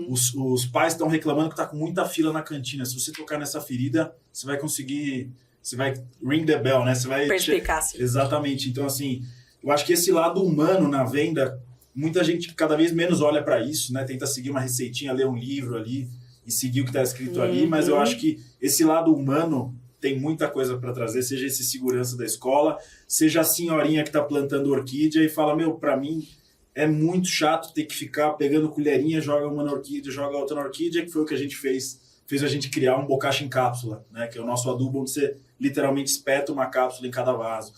Os pais estão reclamando que tá com muita fila na cantina. Se você tocar nessa ferida, você vai conseguir, você vai ring the bell, né? Você vai... Perspicácia. Exatamente. Então, assim, eu acho que esse lado humano na venda, muita gente cada vez menos olha para isso, né? Tenta seguir uma receitinha, ler um livro ali e seguir o que está escrito ali, mas eu acho que esse lado humano tem muita coisa para trazer, seja esse segurança da escola, seja a senhorinha que está plantando orquídea e fala, para mim é muito chato ter que ficar pegando colherinha, joga uma na orquídea, joga outra na orquídea, que foi o que a gente fez a gente criar um bocashi em cápsula, né? Que é o nosso adubo onde você literalmente espeta uma cápsula em cada vaso.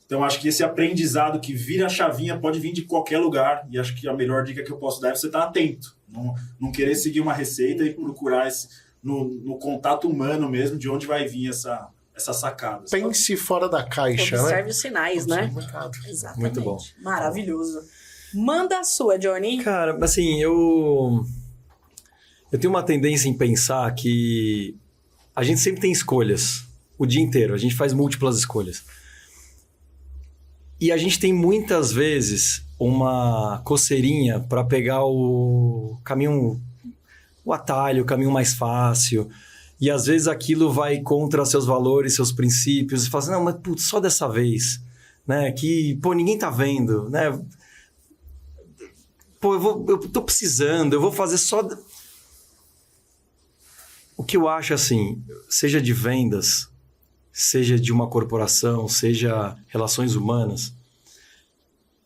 Então, acho que esse aprendizado que vira a chavinha pode vir de qualquer lugar, e acho que a melhor dica que eu posso dar é você estar atento, não querer seguir uma receita e procurar no contato humano mesmo de onde vai vir essa sacada. Pense fora da caixa, né? Observe os sinais, né? Exatamente. Muito bom. Maravilhoso. Manda a sua, Johnny. Cara, assim, eu tenho uma tendência em pensar que a gente sempre tem escolhas o dia inteiro, a gente faz múltiplas escolhas. E a gente tem muitas vezes uma coceirinha para pegar o caminho, o atalho, o caminho mais fácil. E às vezes aquilo vai contra seus valores, seus princípios. E fala assim, não, mas putz, só dessa vez, né? Que, ninguém tá vendo, né? Eu tô precisando, eu vou fazer só... O que eu acho assim, seja de vendas, seja de uma corporação, seja relações humanas,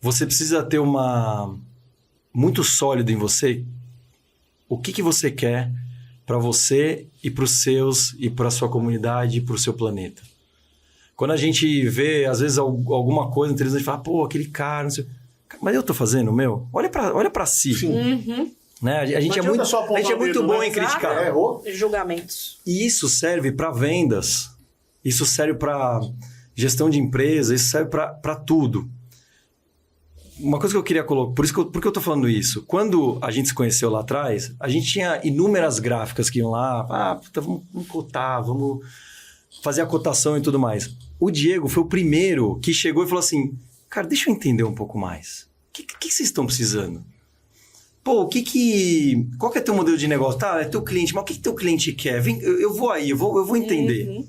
você precisa ter muito sólido em você o que você quer para você e para os seus, e para a sua comunidade, e para o seu planeta. Quando a gente vê, às vezes, alguma coisa interessante, fala, aquele cara, não sei... Mas eu tô fazendo o meu? Olha para si. Né? A gente é muito bom em criticar. Julgamentos. E isso serve para vendas, isso serve para gestão de empresa, isso serve para tudo. Uma coisa que eu queria colocar, por que eu tô falando isso? Quando a gente se conheceu lá atrás, a gente tinha inúmeras gráficas que iam lá, vamos cotar, vamos fazer a cotação e tudo mais. O Diego foi o primeiro que chegou e falou assim, cara, deixa eu entender um pouco mais. O que vocês estão precisando? Qual que é teu modelo de negócio? Tá, é teu cliente, mas o que teu cliente quer? Vem, eu vou aí, eu vou entender.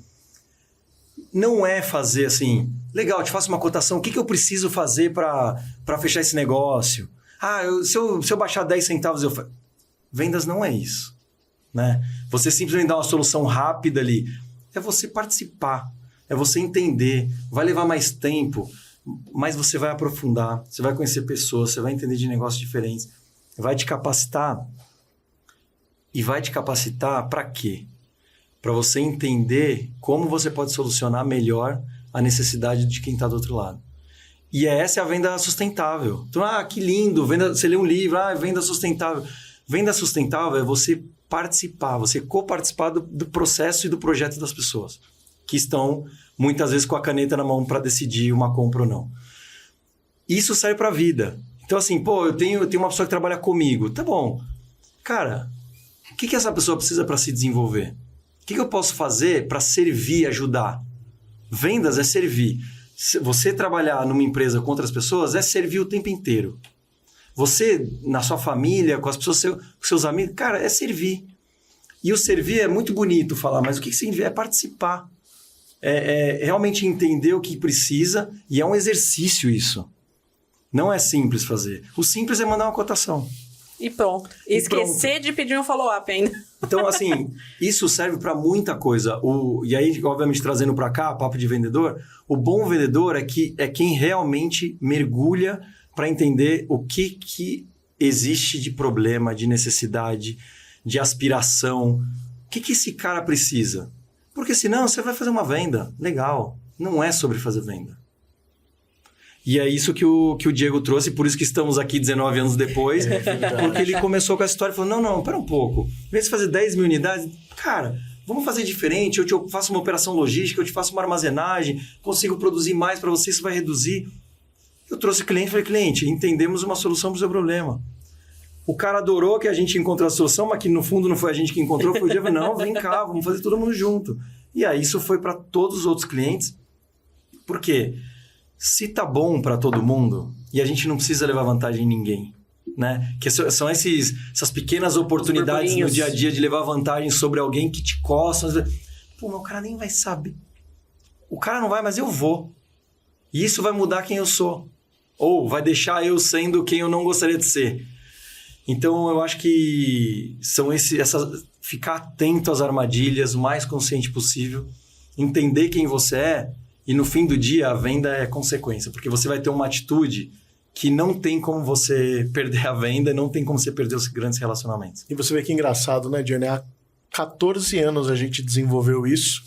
Não é fazer assim, legal, te faço uma cotação, o que eu preciso fazer para fechar esse negócio? Se eu baixar 10 centavos, Vendas não é isso, né? Você simplesmente dá uma solução rápida ali. É você participar, é você entender, vai levar mais tempo, mas você vai aprofundar, você vai conhecer pessoas, você vai entender de negócios diferentes, vai te capacitar. E vai te capacitar para quê? Para você entender como você pode solucionar melhor a necessidade de quem está do outro lado. E essa é a venda sustentável. Então, que lindo, você lê um livro, venda sustentável. Venda sustentável é você participar, você coparticipar do processo e do projeto das pessoas, que estão, muitas vezes, com a caneta na mão para decidir uma compra ou não. Isso serve para a vida. Então, assim, eu tenho uma pessoa que trabalha comigo. Tá bom. Cara, o que essa pessoa precisa para se desenvolver? O que eu posso fazer para servir, ajudar? Vendas é servir. Você trabalhar numa empresa com outras pessoas é servir o tempo inteiro. Você, na sua família, com as pessoas, com seus amigos, cara, é servir. E o servir é muito bonito falar, mas o que significa? É participar. É realmente entender o que precisa, e é um exercício isso. Não é simples fazer. O simples é mandar uma cotação. E pronto. Esquecer de pedir um follow-up ainda. Então, assim, isso serve de pedir um follow-up ainda. Então, assim, isso serve para muita coisa. E aí, obviamente, trazendo para cá, papo de vendedor, o bom vendedor é quem realmente mergulha para entender o que existe de problema, de necessidade, de aspiração. O que esse cara precisa? Porque senão você vai fazer uma venda. Legal. Não é sobre fazer venda. E é isso que o Diego trouxe, por isso que estamos aqui 19 anos depois, porque ele começou com essa história e falou, não, pera um pouco, em vez de fazer 10 mil unidades, cara, vamos fazer diferente, eu te faço uma operação logística, eu te faço uma armazenagem, consigo produzir mais para você, isso vai reduzir. Eu trouxe o cliente e falei, cliente, entendemos uma solução para o seu problema. O cara adorou que a gente encontrou a solução, mas que no fundo não foi a gente que encontrou, foi o Diego, não, vem cá, vamos fazer todo mundo junto. E aí isso foi para todos os outros clientes, por quê? Se tá bom para todo mundo, e a gente não precisa levar vantagem em ninguém, né? Que são essas pequenas oportunidades no dia a dia de levar vantagem sobre alguém que te coça. Pô, mas o cara nem vai saber. O cara não vai, mas eu vou. E isso vai mudar quem eu sou. Ou vai deixar eu sendo quem eu não gostaria de ser. Então, eu acho que são ficar atento às armadilhas, o mais consciente possível, entender quem você é. E no fim do dia, a venda é consequência, porque você vai ter uma atitude que não tem como você perder a venda, não tem como você perder os grandes relacionamentos. E você vê que engraçado, né, Johnny? Há 14 anos a gente desenvolveu isso.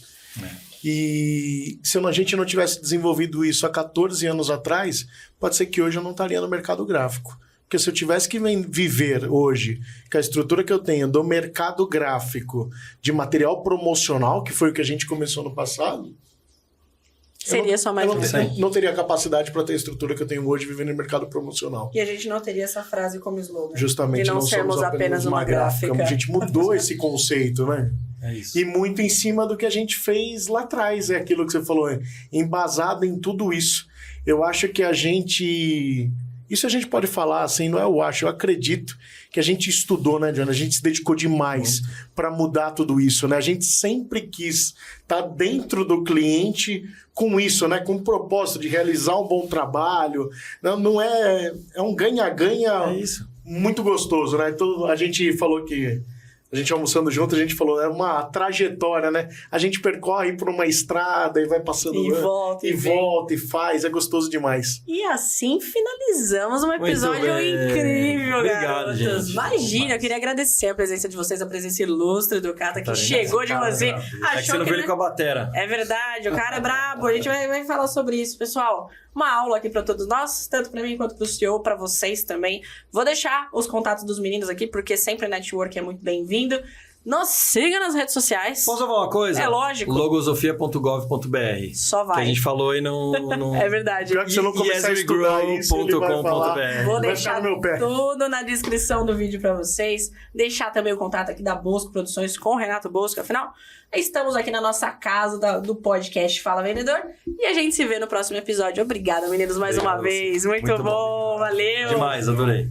E se a gente não tivesse desenvolvido isso há 14 anos atrás, pode ser que hoje eu não estaria no mercado gráfico. Porque se eu tivesse que viver hoje com a estrutura que eu tenho do mercado gráfico, de material promocional, que foi o que a gente começou no passado... Seria só mais não teria capacidade para ter a estrutura que eu tenho hoje vivendo no mercado promocional. E a gente não teria essa frase como slogan. Justamente, de não sermos somos apenas uma gráfica. A gente mudou esse conceito, né? É isso. E muito em cima do que a gente fez lá atrás. É aquilo que você falou, embasado em tudo isso. Eu acho que a gente... Isso a gente pode falar assim, não é eu acho, eu acredito que a gente estudou, né, Johnny? A gente se dedicou demais para mudar tudo isso, né? A gente sempre quis estar dentro do cliente com isso, né? Com o propósito de realizar um bom trabalho. Não é... É um ganha-ganha muito gostoso, né? Então, a gente falou que... A gente almoçando junto, a gente falou, é uma trajetória, né? A gente percorre por uma estrada e vai passando... E volta e faz, é gostoso demais. E assim finalizamos um episódio incrível, Obrigado, garotos. gente. Imagina, eu queria agradecer a presença de vocês, a presença ilustre do Cata, que chegou de você. É que você não veio com a batera. É verdade, o cara é brabo, a gente vai falar sobre isso, pessoal. Uma aula aqui para todos nós, tanto para mim quanto para o CEO, para vocês também. Vou deixar os contatos dos meninos aqui, porque sempre network é muito bem-vindo. Nos siga nas redes sociais. Posso falar uma coisa? É lógico. Logosofia.gov.br. Só vai. Que a gente falou e não... É verdade. Pior que se eu não começar a estudar isso, ele vai falar. Vou deixar tudo na descrição do vídeo para vocês. Deixar também o contato aqui da Bosco Produções com o Renato Bosco. Afinal, estamos aqui na nossa casa do podcast Fala Vendedor. E a gente se vê no próximo episódio. Obrigada, meninos, mais uma vez. Muito bom. Valeu. Demais, adorei.